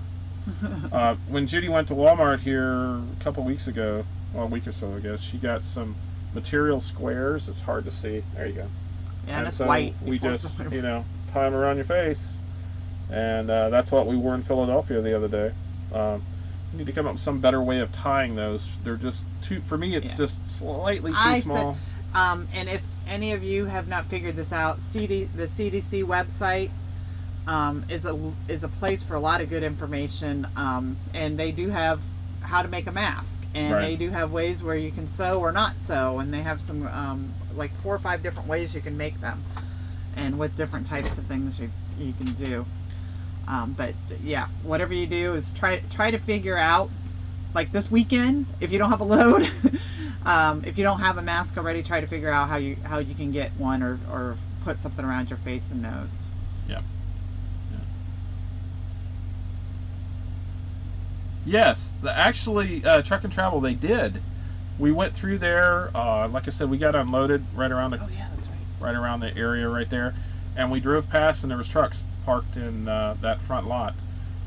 When Judy went to Walmart here a couple weeks ago, well, a week or so ago, she got some material squares. It's hard to see. There you go. Yeah, and it's so white. we before just, it's- tie them around your face. And that's what we wore in Philadelphia the other day. We need to come up with some better way of tying those. They're just too, for me, it's Yeah. just slightly too I small. And if any of you have not figured this out, the CDC website is a place for a lot of good information, and they do have how to make a mask, and Right. they do have ways where you can sew or not sew, and they have some like 4 or 5 different ways you can make them, and with different types of things you can do. But yeah, whatever you do is try to figure out, like this weekend, if you don't have a load, if you don't have a mask already, try to figure out how you can get one or put something around your face and nose. Yeah. Yes, actually, Truck and Travel, they did. We went through there. Like I said, we got unloaded right around the Yeah, that's right. right around the area right there, and we drove past, and there was trucks parked in that front lot.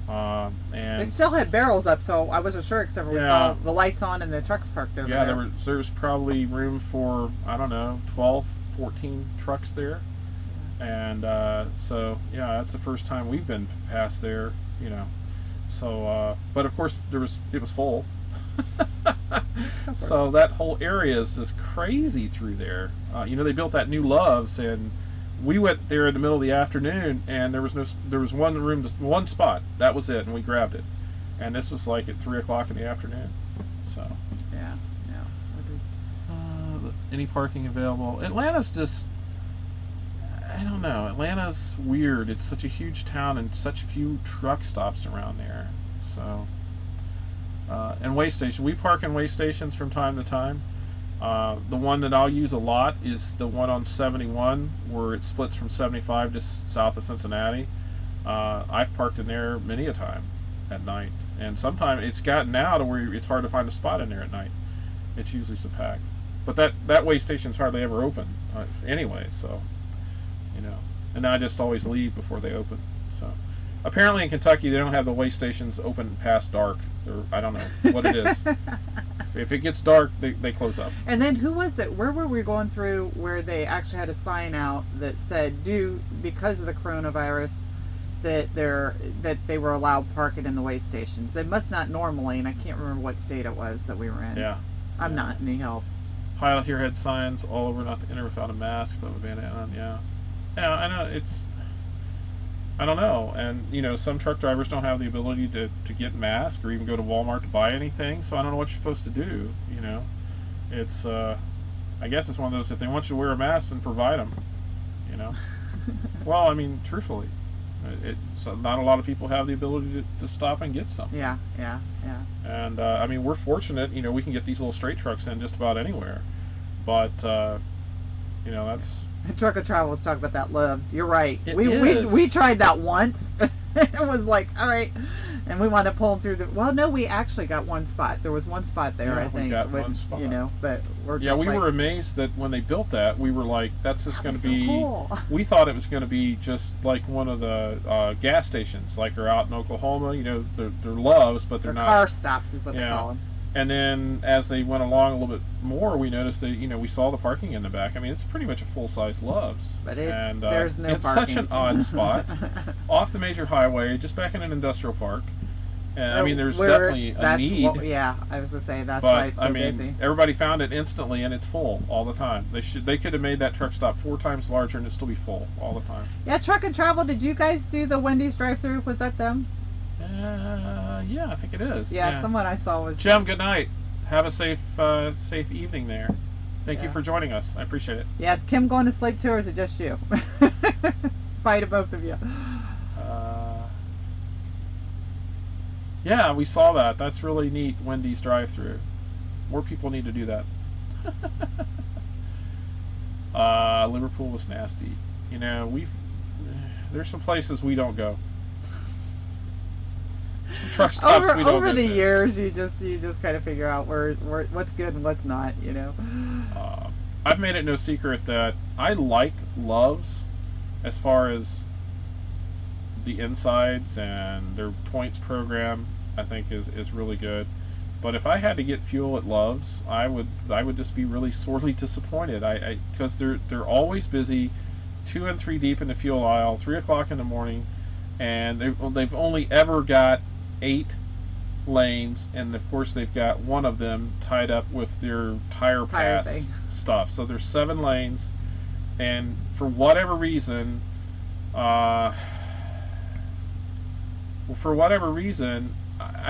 And They still had barrels up, so I wasn't sure, except for we Yeah. saw the lights on and the trucks parked over yeah, there. there was probably room for, I don't know, 12, 14 trucks there. And so yeah, that's the first time we've been past there, So, but of course it was full. So that whole area is just crazy through there. They built that new Love's, and we went there in the middle of the afternoon, and there was one spot. That was it, and we grabbed it. And this was like at 3 o'clock in the afternoon. So, Yeah. any parking available? Atlanta's just, I don't know. Atlanta's weird. It's such a huge town and such few truck stops around there. So, and way station. We park in way stations from time to time. The one that I'll use a lot is the one on 71, where it splits from 75 to south of Cincinnati. I've parked in there many a time at night, and sometimes it's gotten now to where it's hard to find a spot in there at night. It's usually so packed. But that way station's hardly ever open anyway, so, you know. And I just always leave before they open. So apparently in Kentucky they don't have the way stations open past dark. I don't know what it is. If it gets dark, they close up. And then who was it? Where were we going through where they actually had a sign out that said, because of the coronavirus, that they were allowed parking in the way stations. They must not normally, and I can't remember what state it was that we were in. Yeah. I'm not any help. Pilot here had signs all over not to enter without a mask, but with a bandana on. Yeah. Yeah, I know. I don't know. And, you know, some truck drivers don't have the ability to get masks or even go to Walmart to buy anything, so I don't know what you're supposed to do, you know. It's, I guess it's one of those, if they want you to wear a mask, then provide them, you know. Well, I mean, truthfully, not a lot of people have the ability to stop and get something. Yeah. And, I mean, we're fortunate, you know, we can get these little straight trucks in just about anywhere. But, you know, that's... Truck of Travel was talking about that Loves. You're right. It We is. tried that once. It was like, all right. And we wound up pulling through well, no, we actually got one spot. There was one spot there, Yeah, I think. we got with, one spot. You know, but we're just Yeah, we like, were amazed that when they built that, we were like, that's just going to so be... cool. We thought it was going to be just like one of the gas stations, like are out in Oklahoma. You know, they're Loves, but they're Or not. car stops is what they Yeah. call them. And then as they went along a little bit more, we noticed that, you know, we saw the parking in the back. I mean, it's pretty much a full-size Loves. But it's there's no parking. such an odd spot, off the major highway, just back in an industrial park. And I mean, there's definitely a need. Yeah, I was gonna say that's why But it's so I mean, busy. everybody found it instantly, and it's full all the time. They could have made that truck stop 4 times larger, and it'd still be full all the time. Yeah, Truck and Travel. Did you guys do the Wendy's drive-through? Was that them? Yeah, I think it is. Yeah, someone I saw was. Jim, good night. Have a safe evening there. Thank you for joining us. I appreciate it. Yeah, is Kim going to sleep too, or is it just you? Bye to both of you. Yeah, we saw that. That's really neat. Wendy's drive-through. More people need to do that. Liverpool was nasty. You know, there's some places we don't go. Some truck stops we don't over go the to. years, you just kind of figure out where what's good and what's not. You know. I've made it no secret that I like Loves as far as the insides and their points program. I think is really good. But if I had to get fuel at Loves, I would just be really sorely disappointed. Because they're always busy, 2 and 3 deep in the fuel aisle, 3 o'clock in the morning, and they've only ever got 8 lanes, and of course they've got one of them tied up with their tire pass thing. stuff. So there's 7 lanes, and for whatever reason, I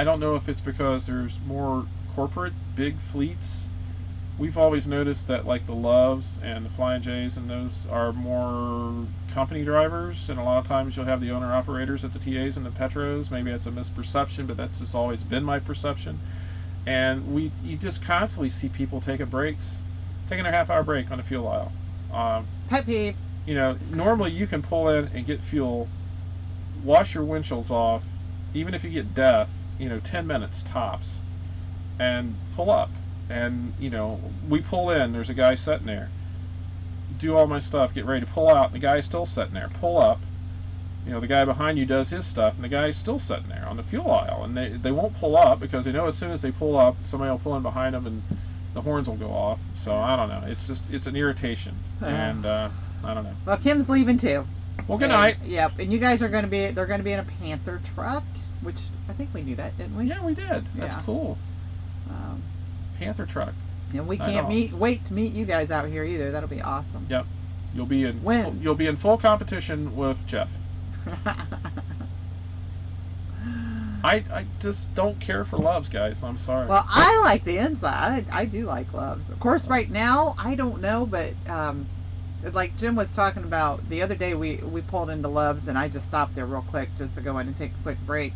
don't know if it's because there's more corporate big fleets. We've always noticed that like the Loves and the Flying J's and those are more company drivers, and a lot of times you'll have the owner operators at the TAs and the Petros. Maybe it's a misperception, but that's just always been my perception. And you just constantly see people taking a half-hour break on the fuel aisle. Pet peeve. You know, normally you can pull in and get fuel, wash your windshields off, even if you get death, 10 minutes tops, and pull up. And, we pull in, there's a guy sitting there. Do all my stuff, get ready to pull out, and the guy's still sitting there. Pull up. The guy behind you does his stuff, and the guy's still sitting there on the fuel aisle. And they won't pull up because they know as soon as they pull up, somebody will pull in behind them and the horns will go off. So, I don't know. It's an irritation. And, I don't know. Well, Kim's leaving too. Well, good night. Yep, and you guys they're going to be in a Panther truck, which I think we knew that, didn't we? Yeah, we did. That's Yeah. cool. Panther truck. And we Right can't on. wait to meet you guys out here either. That'll be awesome. Yep. You'll be in When? You'll be in full competition with Jeff. I just don't care for Loves, guys. I'm sorry. Well, I like the inside. I do like Loves. Of course, right now I don't know, but like Jim was talking about the other day, we pulled into Love's, and I just stopped there real quick just to go in and take a quick break.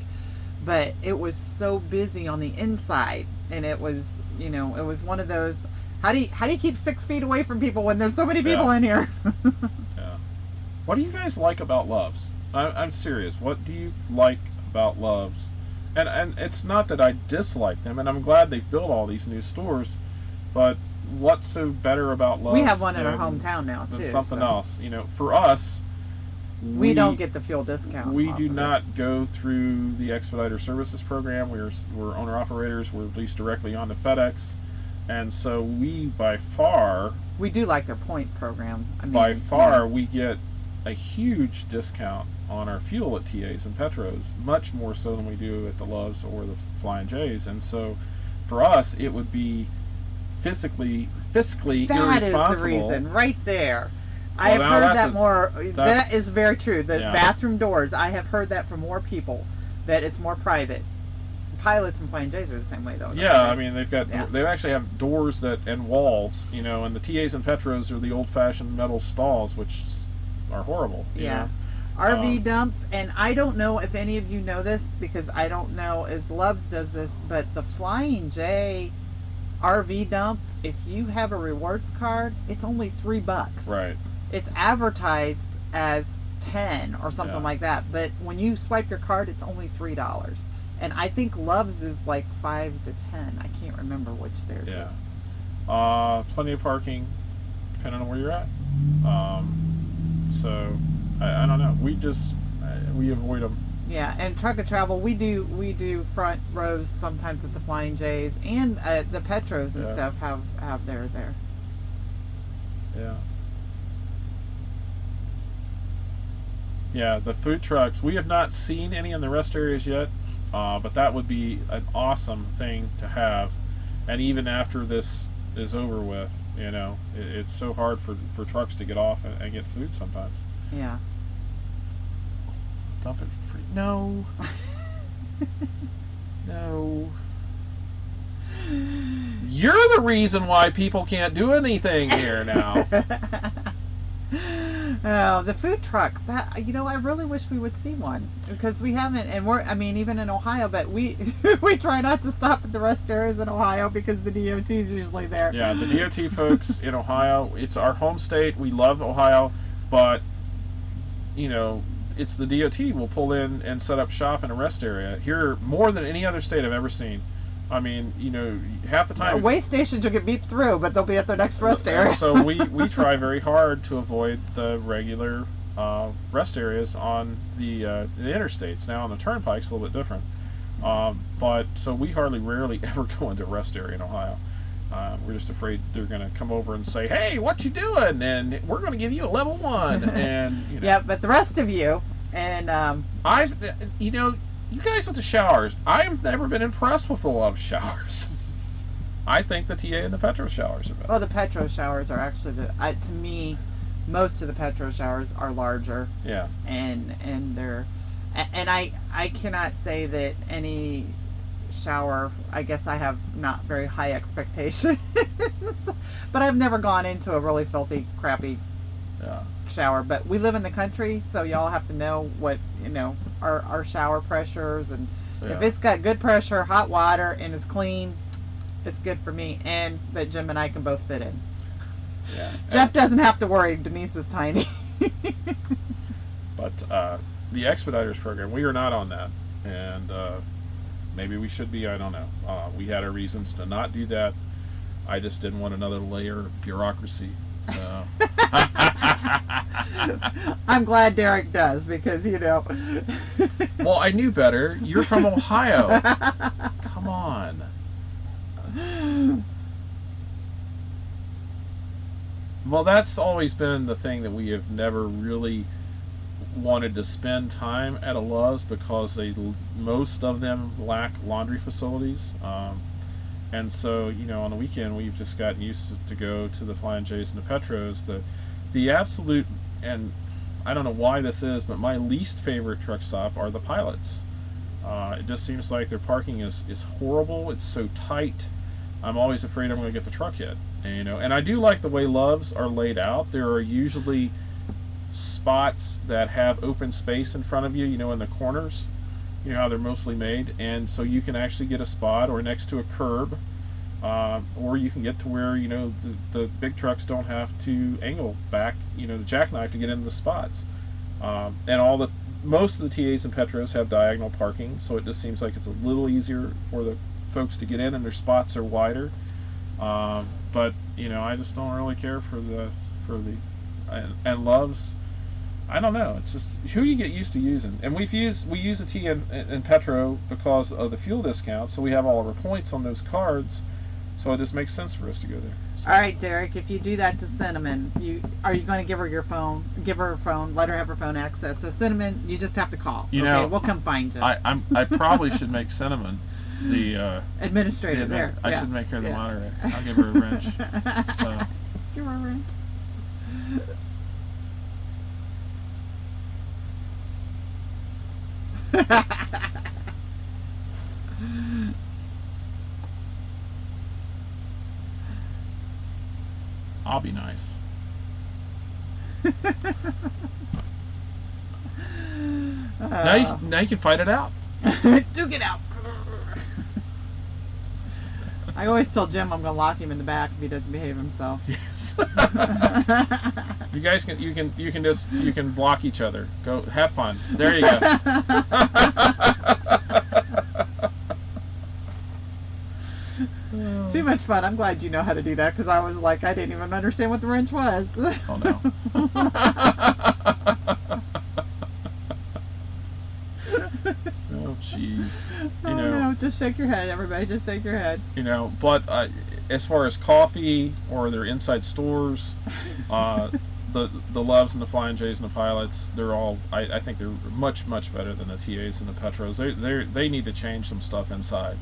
But it was so busy on the inside, and it was, you know, it was one of those. How do you keep 6 feet away from people when there's so many people in here? Yeah. What do you guys like about Love's? I'm serious. What do you like about Love's? And it's not that I dislike them, and I'm glad they've built all these new stores, but what's so better about Love's? We have one in our hometown now than too. something so. else. You know, for us, we don't get the fuel discount. We do of not it. go through the Expediter Services program. We're owner operators. We're leased directly onto FedEx, and so we by far do like their point program. I mean, by far we get a huge discount on our fuel at TAs and Petros, much more so than we do at the Loves or the Flying J's. And so for us, it would be fiscally that irresponsible. is the reason right there. Well, I have now heard that more. That that's- is very true. The yeah. bathroom doors, I have heard that from more people, that it's more private. Pilots and Flying J's are the same way though. Yeah, I mean they've got Yeah. they actually have doors and walls, you know, and the TAs and Petros are the old-fashioned metal stalls, which are horrible. you Yeah. know. RV dumps, and I don't know if any of you know this because I don't know as Loves does this, but the Flying J RV dump, if you have a rewards card, it's only $3. Right. It's advertised as 10 or something Yeah. like that, but when you swipe your card, it's only $3. And I think Loves is like 5 to 10. I can't remember which theirs Yeah. is. Plenty of parking, depending on where you're at. So I don't know. We avoid them. Yeah, and Truck and Travel, we do front rows sometimes at the Flying J's, and the Petros and Yeah. stuff have their there. Yeah. Yeah, the food trucks. We have not seen any in the rest areas yet, but that would be an awesome thing to have. And even after this is over with, you know, it's so hard for trucks to get off and get food sometimes. Yeah. Dump it for free. No. No. You're the reason why people can't do anything here now. Oh, the food trucks. That, I really wish we would see one because we haven't, and even in Ohio, but we we try not to stop at the rest areas in Ohio because the DOT is usually there. Yeah, the DOT folks in Ohio, it's our home state. We love Ohio, but it's the DOT will pull in and set up shop in a rest area here more than any other state I've ever seen. I mean, half the time. Way stations will get beeped through, but they'll be at their next rest area. So we try very hard to avoid the regular rest areas on the interstates. Now on the turnpike's a little bit different, but so we rarely ever go into a rest area in Ohio. We're just afraid they're going to come over and say, "Hey, what you doing?" And we're going to give you a level 1. And Yeah, but the rest of you, and you guys with the showers, I've never been impressed with the Love showers. I think the TA and the Petro showers are better. Oh, the Petro showers are actually to me, most of the Petro showers are larger. Yeah. And they're, and I cannot say that any shower, I guess I have not very high expectations, but I've never gone into a really filthy, crappy shower. But we live in the country, so y'all have to know what our shower pressures, and if it's got good pressure, hot water, and is clean, it's good for me, and that Jim and I can both fit in. Yeah. Jeff doesn't have to worry. Denise is tiny. But the Expediters program, we are not on that, and maybe we should be. I don't know. We had our reasons to not do that. I just didn't want another layer of bureaucracy. So I'm glad Derek does because Well, I knew better. You're from Ohio. Come on. Well, that's always been the thing that we have never really wanted to spend time at a Love's because most of them lack laundry facilities. And so, on the weekend, we've just gotten used to go to the Flying J's and the Petros. The absolute, and I don't know why this is, but my least favorite truck stop are the Pilots. It just seems like their parking is horrible. It's so tight. I'm always afraid I'm going to get the truck hit. And I do like the way Loves are laid out. There are usually spots that have open space in front of you, in the corners. You know how they're mostly made, and so you can actually get a spot or next to a curb, or you can get to where the big trucks don't have to angle back, the jackknife to get into the spots. And most of the TAs and Petros have diagonal parking, so it just seems like it's a little easier for the folks to get in, and their spots are wider. But I just don't really care for the and Loves. I don't know. It's just who you get used to using. And we use a T in Petro because of the fuel discount, so we have all of our points on those cards. So it just makes sense for us to go there. So. All right, Derek. If you do that to Cinnamon, are you going to give her your phone? Give her her phone. Let her have her phone access. So Cinnamon, you just have to call. We'll come find you. I probably should make Cinnamon the administrator there. I should make her the moderator. I'll give her a wrench. So. Give her a wrench. I'll be nice. Now you can fight it out. Duke it out. I always tell Jim I'm gonna lock him in the back if he doesn't behave himself. Yes. You guys can block each other. Go have fun. There you go. Too much fun. I'm glad you know how to do that, because I was like, I didn't even understand what the wrench was. Oh no. Oh jeez. No, just shake your head, everybody. Just shake your head. But as far as coffee or their inside stores, the Loves and the Flying J's and the Pilots, they're all. I think they're much better than the TAs and the Petros. They need to change some stuff inside.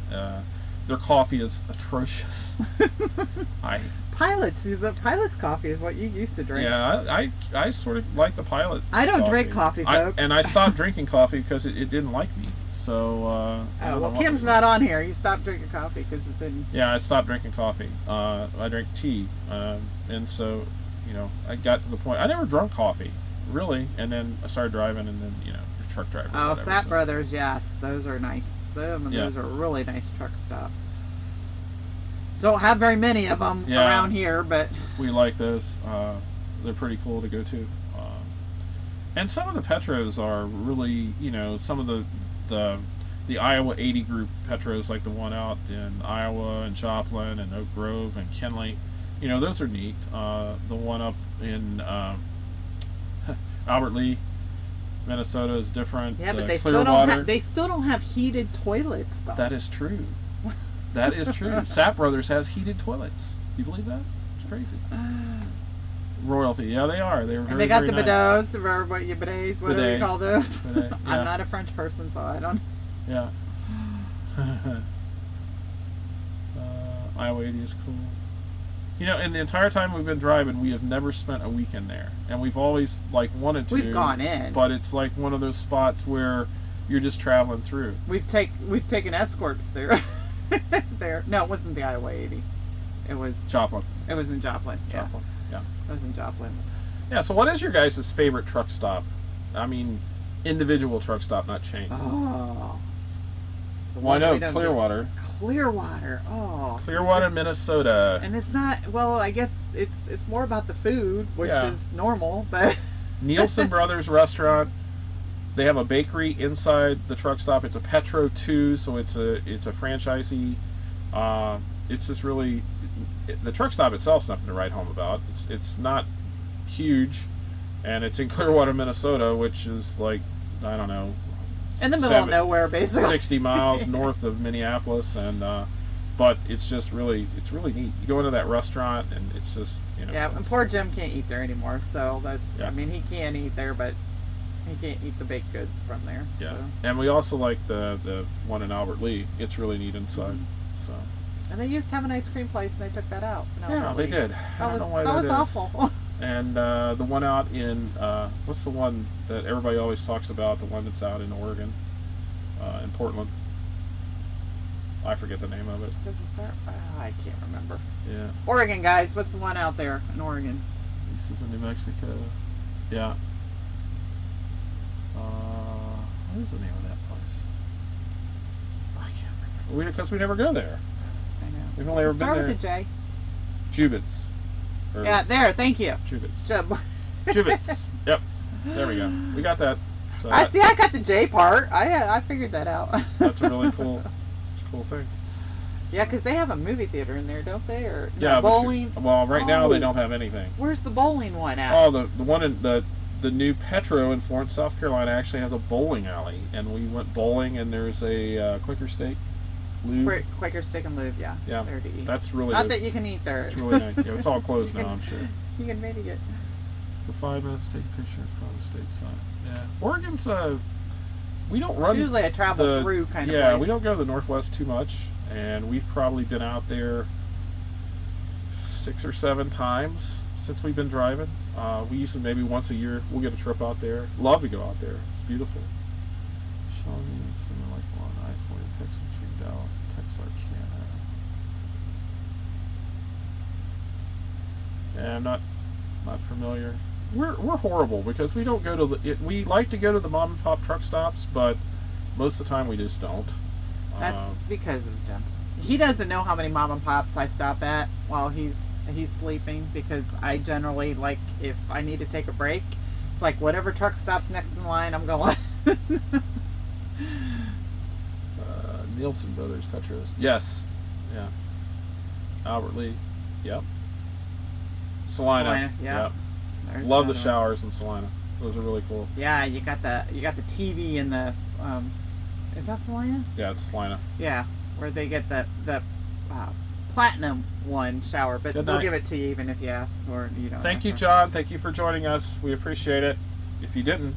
Their coffee is atrocious. The Pilot's coffee is what you used to drink. Yeah, I sort of like the Pilot. I don't drink coffee, folks. And I stopped drinking coffee because it didn't like me. So. Kim's not on here. You stopped drinking coffee because it didn't. Yeah, I stopped drinking coffee. I drink tea, and so I got to the point. I never drunk coffee, really, and then I started driving, and then your truck driver. Oh, Sap Brothers, yes, those are nice. Those are really nice truck stops. Don't have very many of them around here, but we like those. They're pretty cool to go to. And some of the Petros are really, some of the Iowa 80 group Petros, like the one out in Iowa and Joplin and Oak Grove and Kenley. Those are neat. The one up in Albert Lee, Minnesota is different. Yeah, but they still don't have heated toilets, though. That is true. That is true. Sap Brothers has heated toilets. Do you believe that? It's crazy. Royalty, yeah, they are. They're very, and they got very the nice. bidets, whatever you call those. Bidet, yeah. I'm not a French person, so I don't. Yeah. Iowa 80 is cool. And the entire time we've been driving, we have never spent a weekend there, and we've always wanted to. We've gone in, but it's like one of those spots where you're just traveling through. We've taken escorts there. No, it wasn't the Iowa 80. It was Joplin. It was in Joplin. Joplin. Yeah. It was in Joplin. Yeah. So, what is your guys' favorite truck stop? I mean, individual truck stop, not chain. Oh. Well, I know Clearwater. Clearwater. Oh. Clearwater, Minnesota. And it's not. Well, I guess it's more about the food, which is normal, but. Nielsen Brothers Restaurant. They have a bakery inside the truck stop. It's a Petro 2, so it's a franchisee. It's just really the truck stop itself's nothing to write home about. It's not huge, and it's in Clearwater, Minnesota, which is I don't know, in the middle of nowhere, basically. 60 miles north of Minneapolis, and but it's really neat. You go into that restaurant, and it's just Yeah, and poor Jim can't eat there anymore, so that's. Yeah. I mean, he can eat there, but he can't eat the baked goods from there. Yeah, so. And we also like the one in Albert Lee. It's really neat inside. Mm-hmm. So. And they used to have an ice cream place, and they took that out. Yeah, they did. I don't know why that that was is. awful. And the one out in what's the one that everybody always talks about? The one that's out in Oregon, in Portland. I forget the name of it. Does it start? I can't remember. Yeah. Oregon, guys. What's the one out there in Oregon? This is in New Mexico. Yeah. What is the name of that place? I can't remember. Because we never go there. I know. We've only ever been start there. with a J. Jubits. Or Yeah, there. Thank you. Jubits. Jub. Jubits. Yep. There we go. We got that. So I see. I got the J part. I figured that out. That's a really cool. It's a cool thing. Yeah, because they have a movie theater in there, don't they? Or no, Yeah, bowling. Well, right now they Oh. don't have anything. Where's the bowling one at? Oh, the one in the new Petro in Florence, South Carolina actually has a bowling alley, and we went bowling, and there's a Quaker Steak lube. Quaker Steak and Lube, yeah. Yeah, There to eat. that's really Not that you can eat there. it's really nice. Yeah, it's all closed You now, can- I'm sure. You can maybe get. For 5 minutes, take a picture from the state side. Yeah, Oregon's we don't It's run usually a travel the through kind of yeah place. we don't go to the Northwest too much, and we've probably been out there 6 or 7 times since we've been driving. We usually maybe once a year we'll get a trip out there. Love to go out there. It's beautiful. Shawnee, it's something like on I-40 Texas between Dallas and Texarkana. Yeah, I'm not familiar. We're horrible because we don't go to we like to go to the mom and pop truck stops, but most of the time we just don't. That's because of Jim. He doesn't know how many mom and pops I stop at while he's sleeping, because I generally, like, if I need to take a break, it's like whatever truck stops next in line, I'm going. Nielsen Brothers Petros. Yes. Yeah. Albert Lee. Yep. Salina. Salina, yeah. Yep. There's Love the another one. showers in Salina. Those are really cool. Yeah, you got the TV in the is that Salina? Yeah, it's Salina. Yeah, where they get the platinum one shower, but Good they'll night. give it to you even if you ask for it. You don't. Thank ask you, for it. John. Thank you for joining us. We appreciate it. If you didn't,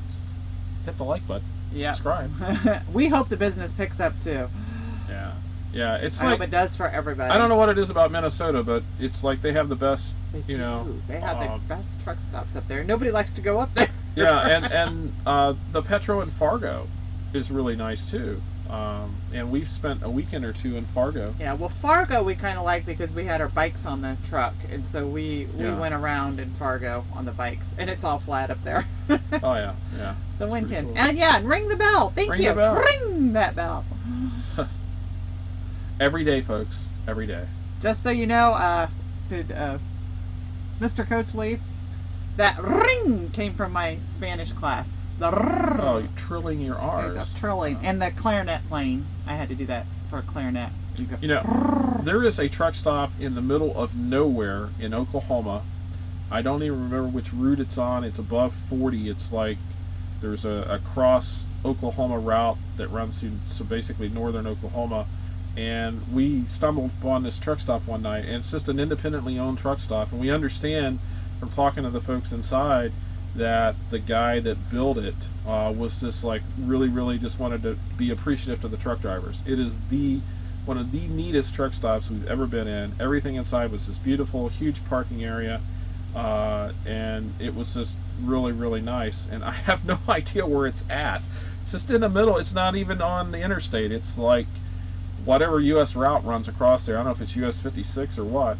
hit the like button. Yeah. Subscribe. We hope the business picks up too. Yeah. Yeah. It's I like hope it does for everybody. I don't know what it is about Minnesota, but it's like they have the best. They You know, do. They have the um, best truck stops up there. Nobody likes to go up there. Yeah, and the Petro in Fargo is really nice too. And we've spent a weekend or 2 in Fargo. Yeah, well, Fargo we kind of like because we had our bikes on the truck, and so we Yeah. went around in Fargo on the bikes, and it's all flat up there. Oh yeah, yeah. The It's wind pretty can. cool. And yeah, and ring the bell. Thank Ring you. the bell. Ring that bell. Every day, folks. Every day. Just so you know, did Mr. Coach leave? That ring came from my Spanish class. The Oh, you're trilling your R's. trilling. And the clarinet playing. I had to do that for a clarinet. You go. You know, there is a truck stop in the middle of nowhere in Oklahoma. I don't even remember which route it's on. It's above 40. It's like there's a cross Oklahoma route that runs through, so basically northern Oklahoma. And we stumbled upon this truck stop one night, and it's just an independently owned truck stop. And we understand from talking to the folks inside that the guy that built it was just like really just wanted to be appreciative to the truck drivers. It is one of the neatest truck stops we've ever been in. Everything inside was just beautiful, huge parking area, and it was just really nice. And I have no idea where it's at. It's just in the middle. It's not even on the interstate. It's like whatever U.S. route runs across there. I don't know if it's U.S. 56 or what,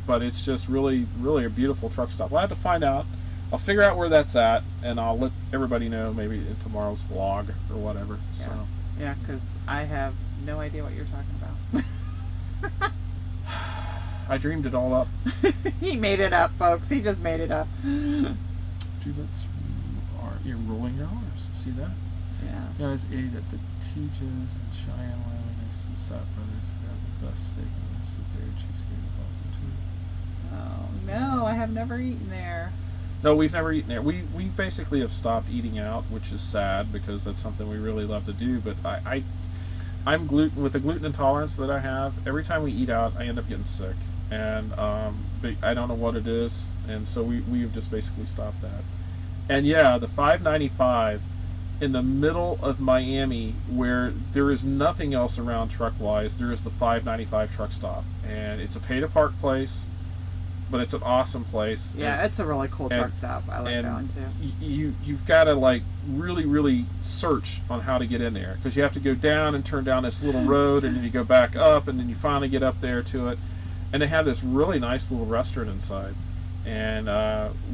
but it's just really a beautiful truck stop. We'll have to find out. I'll figure out where that's at, and I'll let everybody know maybe in tomorrow's vlog or whatever. So Yeah, because I have no idea what you're talking about. I dreamed it all up. He made it up, folks. He just made it up. Jubits, you're rolling your R's. See that? Yeah. Guys ate at the Teaches and Cheyenne, Wyoming, next to the Sapp Brothers. They have the best steak in this. Their cheesecake is awesome too. Oh, no, I have never eaten there. No, we've never eaten there. We basically have stopped eating out, which is sad because that's something we really love to do. But I'm gluten with the gluten intolerance that I have. Every time we eat out, I end up getting sick, and but I don't know what it is, and so we've just basically stopped that. And yeah, the 595 in the middle of Miami, where there is nothing else around truck wise, there is the 595 truck stop, and it's a pay to park place. but it's an awesome place. Yeah, it's a really cool truck and- stop. I like that one too. You've got to like really search on how to get in there, because you have to go down and turn down this little road, and then you go back up, and then you finally get up there to it. And they have this really nice little restaurant inside. And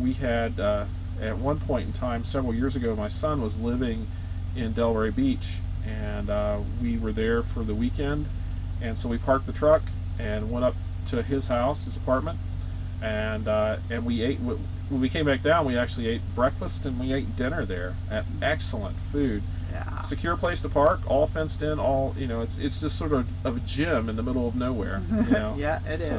we had at one point in time several years ago, my son was living in Delray Beach, and we were there for the weekend, and so we parked the truck and went up to his house, his apartment, and we ate. When we came back down, we actually ate breakfast and we ate dinner there at excellent food. Yeah. Secure place to park, all fenced in, all it's just sort of a gym in the middle of nowhere. Yeah, it is.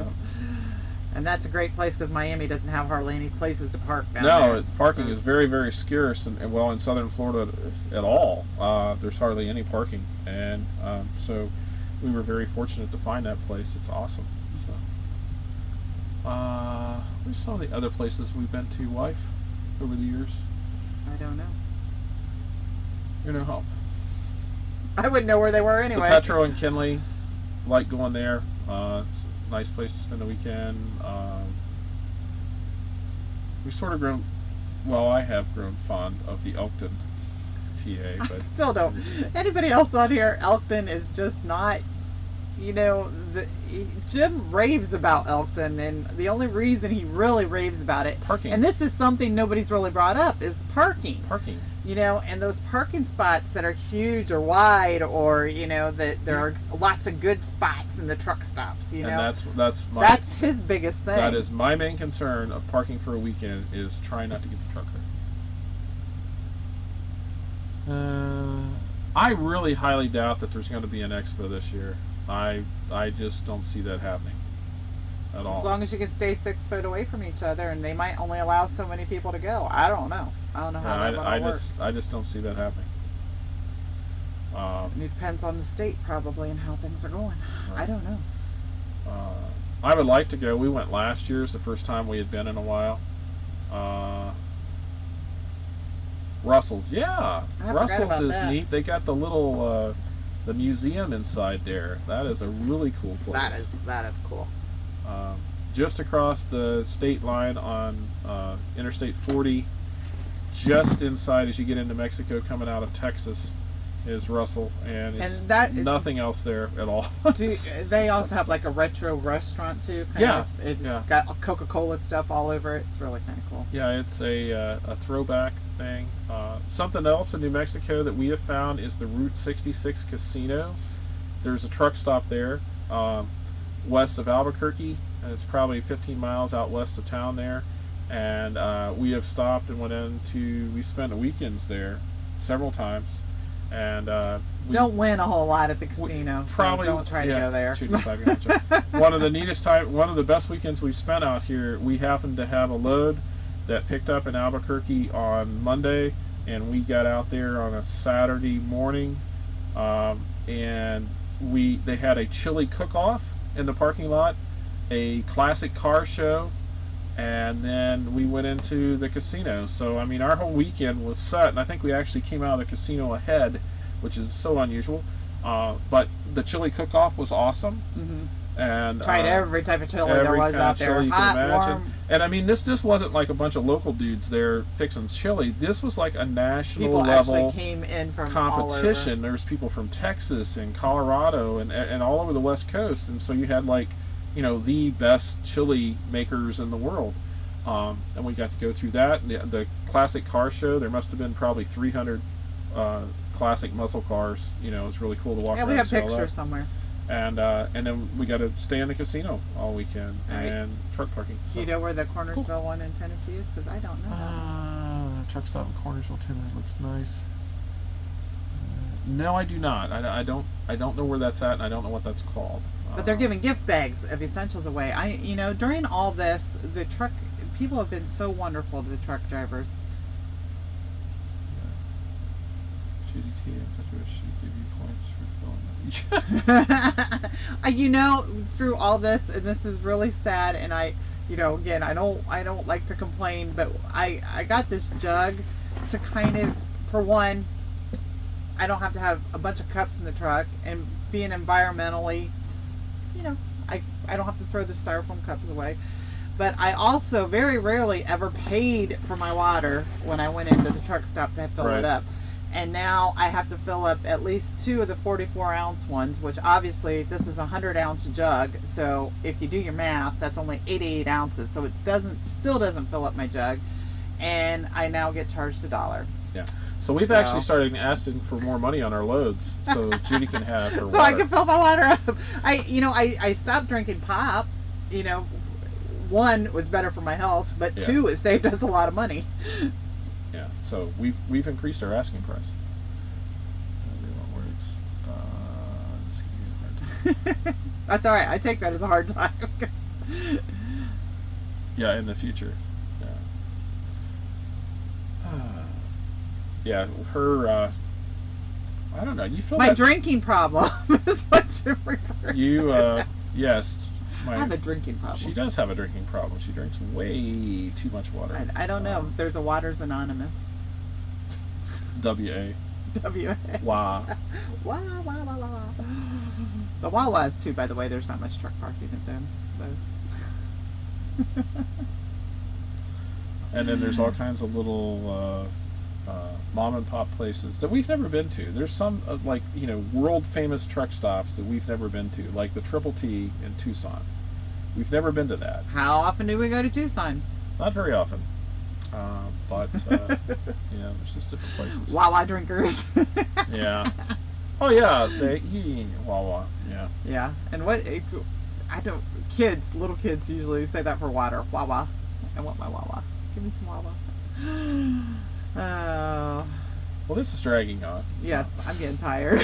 And that's a great place because Miami doesn't have hardly any places to park down there. No, parking is very scarce, and well, in southern Florida at all, there's hardly any parking, and so we were very fortunate to find that place. It's awesome. So, where's some of the other places we've been to, wife, over the years? I don't know. You're no help. I wouldn't know where they were anyway. The Petro and Kinley, like going there. It's a nice place to spend the weekend. We've sort of grown, well, I have grown fond of the Elkton TA, but I still don't. Anybody else on here, Elkton is just not, Jim raves about Elkton, and the only reason he really raves about it, parking. and this is something nobody's really brought up, is parking. Parking. And those parking spots that are huge or wide, or that there are lots of good spots in the truck stops. And that's his biggest thing. That is my main concern of parking for a weekend, is trying not to get the truck there. I really highly doubt that there's going to be an expo this year. I just don't see that happening at all. As long as you can stay 6 foot away from each other, and they might only allow so many people to go. I don't know. I don't know how that will work. I just don't see that happening. It depends on the state probably and how things are going. Right. I don't know. I would like to go. We went last year. It's the first time we had been in a while. Russell's, yeah. Russell's is neat. They got the little the museum inside there. That is a really cool place. That is cool. Just across the state line on Interstate 40, just inside as you get into Mexico, coming out of Texas, is Russell, and it's nothing else there at all. They also have like a retro restaurant too. It's got Coca-Cola stuff all over it. It's really kind of cool. Yeah, it's a throwback thing. Something else in New Mexico that we have found is the Route 66 Casino. There's a truck stop there west of Albuquerque, and it's probably 15 miles out west of town there. And we have stopped and we spent weekends there several times. And don't win a whole lot at the casino. Probably so don't try to go there. One of the best weekends we've spent out here. We happened to have a load that picked up in Albuquerque on Monday, and we got out there on a Saturday morning, and they had a chili cook-off in the parking lot, a classic car show, and then we went into the casino. So I mean, our whole weekend was set, and I think we actually came out of the casino ahead, which is so unusual. But the chili cook-off was awesome. Mm-hmm. And tried every type of chili there was out there. Hot, warm. And I mean, this wasn't like a bunch of local dudes there fixing chili. This was like a national level actually came in from competition. All over. There's people from Texas and Colorado and all over the West Coast, and so you had like, the best chili makers in the world. And we got to go through that. The classic car show, there must have been probably 300 classic muscle cars. It was really cool to walk around. Yeah, we have pictures somewhere. And then we got to stay in the casino all weekend, and truck parking. So. Do you know where the Cornersville one in Tennessee is? Because I don't know. Truck stop in Cornersville, Tennessee looks nice. No, I do not. I don't know where that's at, and I don't know what that's called. But they're giving gift bags of essentials away. During all this, the truck people have been so wonderful to the truck drivers. GDT and Petro should give you points for filling through all this, and this is really sad, and again, I don't like to complain, but I got this jug to kind of, for one, I don't have to have a bunch of cups in the truck, and being environmentally, I don't have to throw the styrofoam cups away. But I also very rarely ever paid for my water when I went into the truck stop to fill Right. it up. And now I have to fill up at least 2 of the 44-ounce ones, which obviously this is a 100-ounce jug. So if you do your math, that's only 88 ounces. So it still doesn't fill up my jug. And I now get charged $1. So we've So- actually started asking for more money on our loads so Judy can have her So water. I can fill my water up. I stopped drinking pop. You know, 1 was better for my health, but Yeah. 2, it saved us a lot of money. Yeah, so we've increased our asking price. Words. Just give you a hard time. That's all right. I take that as a hard time. Yeah, in the future. Yeah. Yeah, her. I don't know. You feel My that drinking problem is what Jim refers you. to it as. Yes. I have a drinking problem. She does have a drinking problem. She drinks way too much water. I don't know if there's a Waters Anonymous. WA. WA. Wow. Wah, wah, wah, wah. The Wawas too, by the way. There's not much truck parking at those. And then there's all kinds of little mom and pop places that we've never been to. There's some world famous truck stops that we've never been to, like the Triple T in Tucson. We've never been to that. How often do we go to Tucson? Not very often. But there's just different places. Wawa drinkers. Yeah. Oh yeah, Wawa. Yeah. Yeah, and little kids usually say that for water. Wawa. I want my Wawa. Give me some Wawa. Oh. Well, this is dragging on. Yes, I'm getting tired.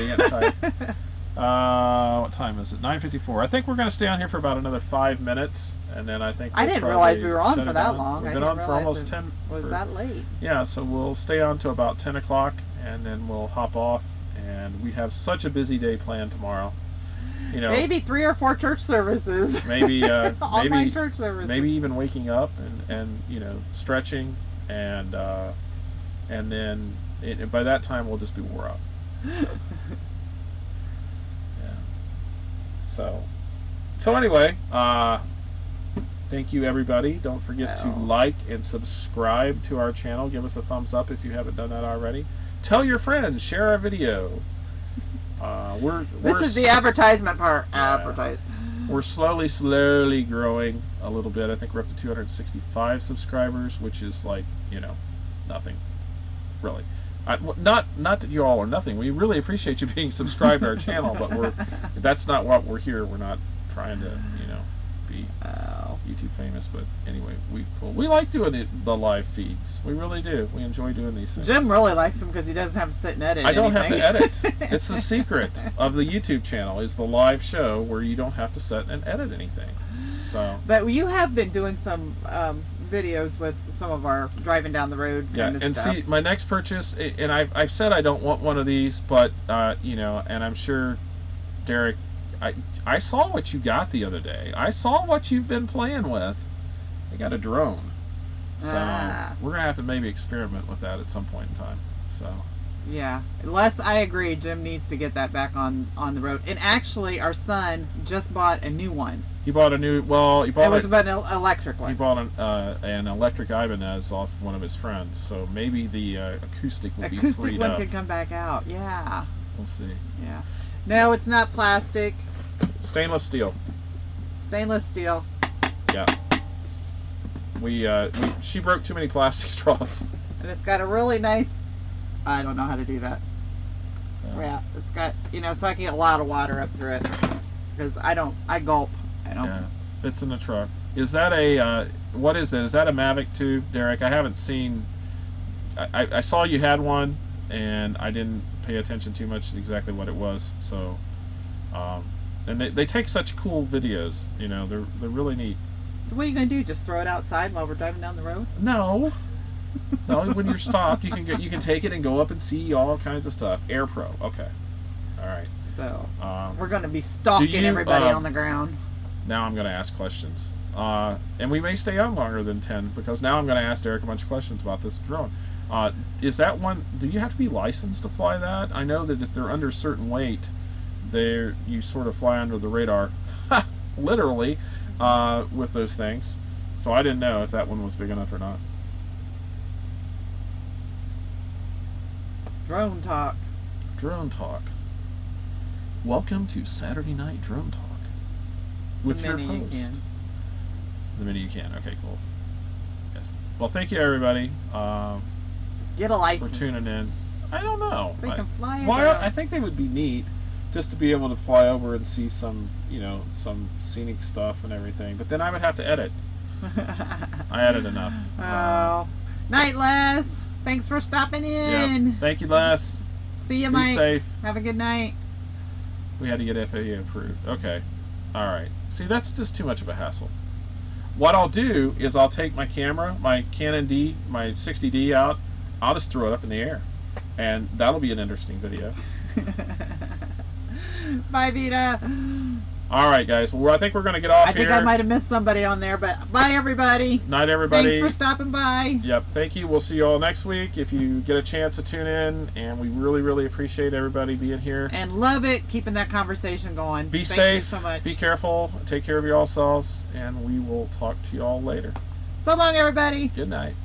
Yeah, what time is it? 9:54. I think we're going to stay on here for about another 5 minutes, and then I think I we'll didn't realize probably we were on shut for it that down. long. We've I been didn't on for realize almost it 10. Was that late? Yeah, so we'll stay on to about 10 o'clock, and then we'll hop off. And we have such a busy day planned tomorrow. You know, Maybe 3 or 4 church services. maybe Online church services. maybe even waking up and stretching and then by that time we'll just be wore out. Yeah. So anyway, thank you everybody. Don't forget to like and subscribe to our channel. Give us a thumbs up if you haven't done that already. Tell your friends. Share our video. This is the advertisement part. Yeah. Advertise. We're slowly growing a little bit. I think we're up to 265 subscribers, which is nothing, really. Not that you all are nothing. We really appreciate you being subscribed to our channel, but that's not what we're here. We're not trying to be YouTube famous. But anyway, we like doing the live feeds. We really do. We enjoy doing these things. Jim really likes them because he doesn't have to sit and edit. I don't have to anything. edit. It's the secret of the YouTube channel is the live show where you don't have to sit and edit anything. So. But you have been doing some videos with some of our driving down the road kind of and stuff. see, my next purchase, and I've said I don't want one of these, but and I'm sure, Derek, I saw what you got the other day. I saw what you've been playing with. I got a drone, so we're gonna have to maybe experiment with that at some point in time. So. Yeah, unless I agree, Jim needs to get that back on the road. And actually, our son just bought a new one. He bought a new. Well, he bought. It was an electric one. He bought an electric Ibanez off one of his friends. So maybe the acoustic will be freed Acoustic one up. could come back out. Yeah. We'll see. Yeah. No, it's not plastic. Stainless steel. Stainless steel. Yeah. She broke too many plastic straws. And it's got a really nice. I don't know how to do that. Yeah, it's got so I can get a lot of water up through it because I gulp. I don't. Yeah, fits in the truck. Is that a what is that? Is that a Mavic 2, Derek? I haven't seen. I saw you had one, and I didn't pay attention too much to exactly what it was. So, and they take such cool videos. They're really neat. So what are you gonna do? Just throw it outside while we're driving down the road? No. No, when you're stopped, you can take it and go up and see all kinds of stuff. Air Pro, okay, all right. So we're going to be stalking everybody on the ground. Now I'm going to ask questions, and we may stay on longer than 10 because now I'm going to ask Derek a bunch of questions about this drone. Is that one? Do you have to be licensed to fly that? I know that if they're under a certain weight, you sort of fly under the radar, literally, with those things. So I didn't know if that one was big enough or not. Drone talk. Drone Talk. Welcome to Saturday Night Drone Talk with your minute you host. can. The minute you can. Okay, cool. Yes. Well, thank you everybody Get a for license. tuning in. I don't know. So you can fly Why? about. I think they would be neat just to be able to fly over and see some, some scenic stuff and everything. But then I would have to edit. I edit enough. Oh. Night, Les. Thanks for stopping in. Yeah. Thank you, Les. See you, Be Mike. safe. Have a good night. We had to get FAA approved. Okay. All right. See, that's just too much of a hassle. What I'll do is I'll take my camera, my Canon D, my 60D out. I'll just throw it up in the air. And that'll be an interesting video. Bye, Vita. All right, guys. Well, I think we're going to get off I here. think I might have missed somebody on there, but bye, everybody. Night, everybody. Thanks for stopping by. Yep. Thank you. We'll see you all next week if you get a chance to tune in. And we really, really appreciate everybody being here. And love it, keeping that conversation going. Be Thank safe. you so much. Be careful. Take care of yourselves. And we will talk to you all later. So long, everybody. Good night.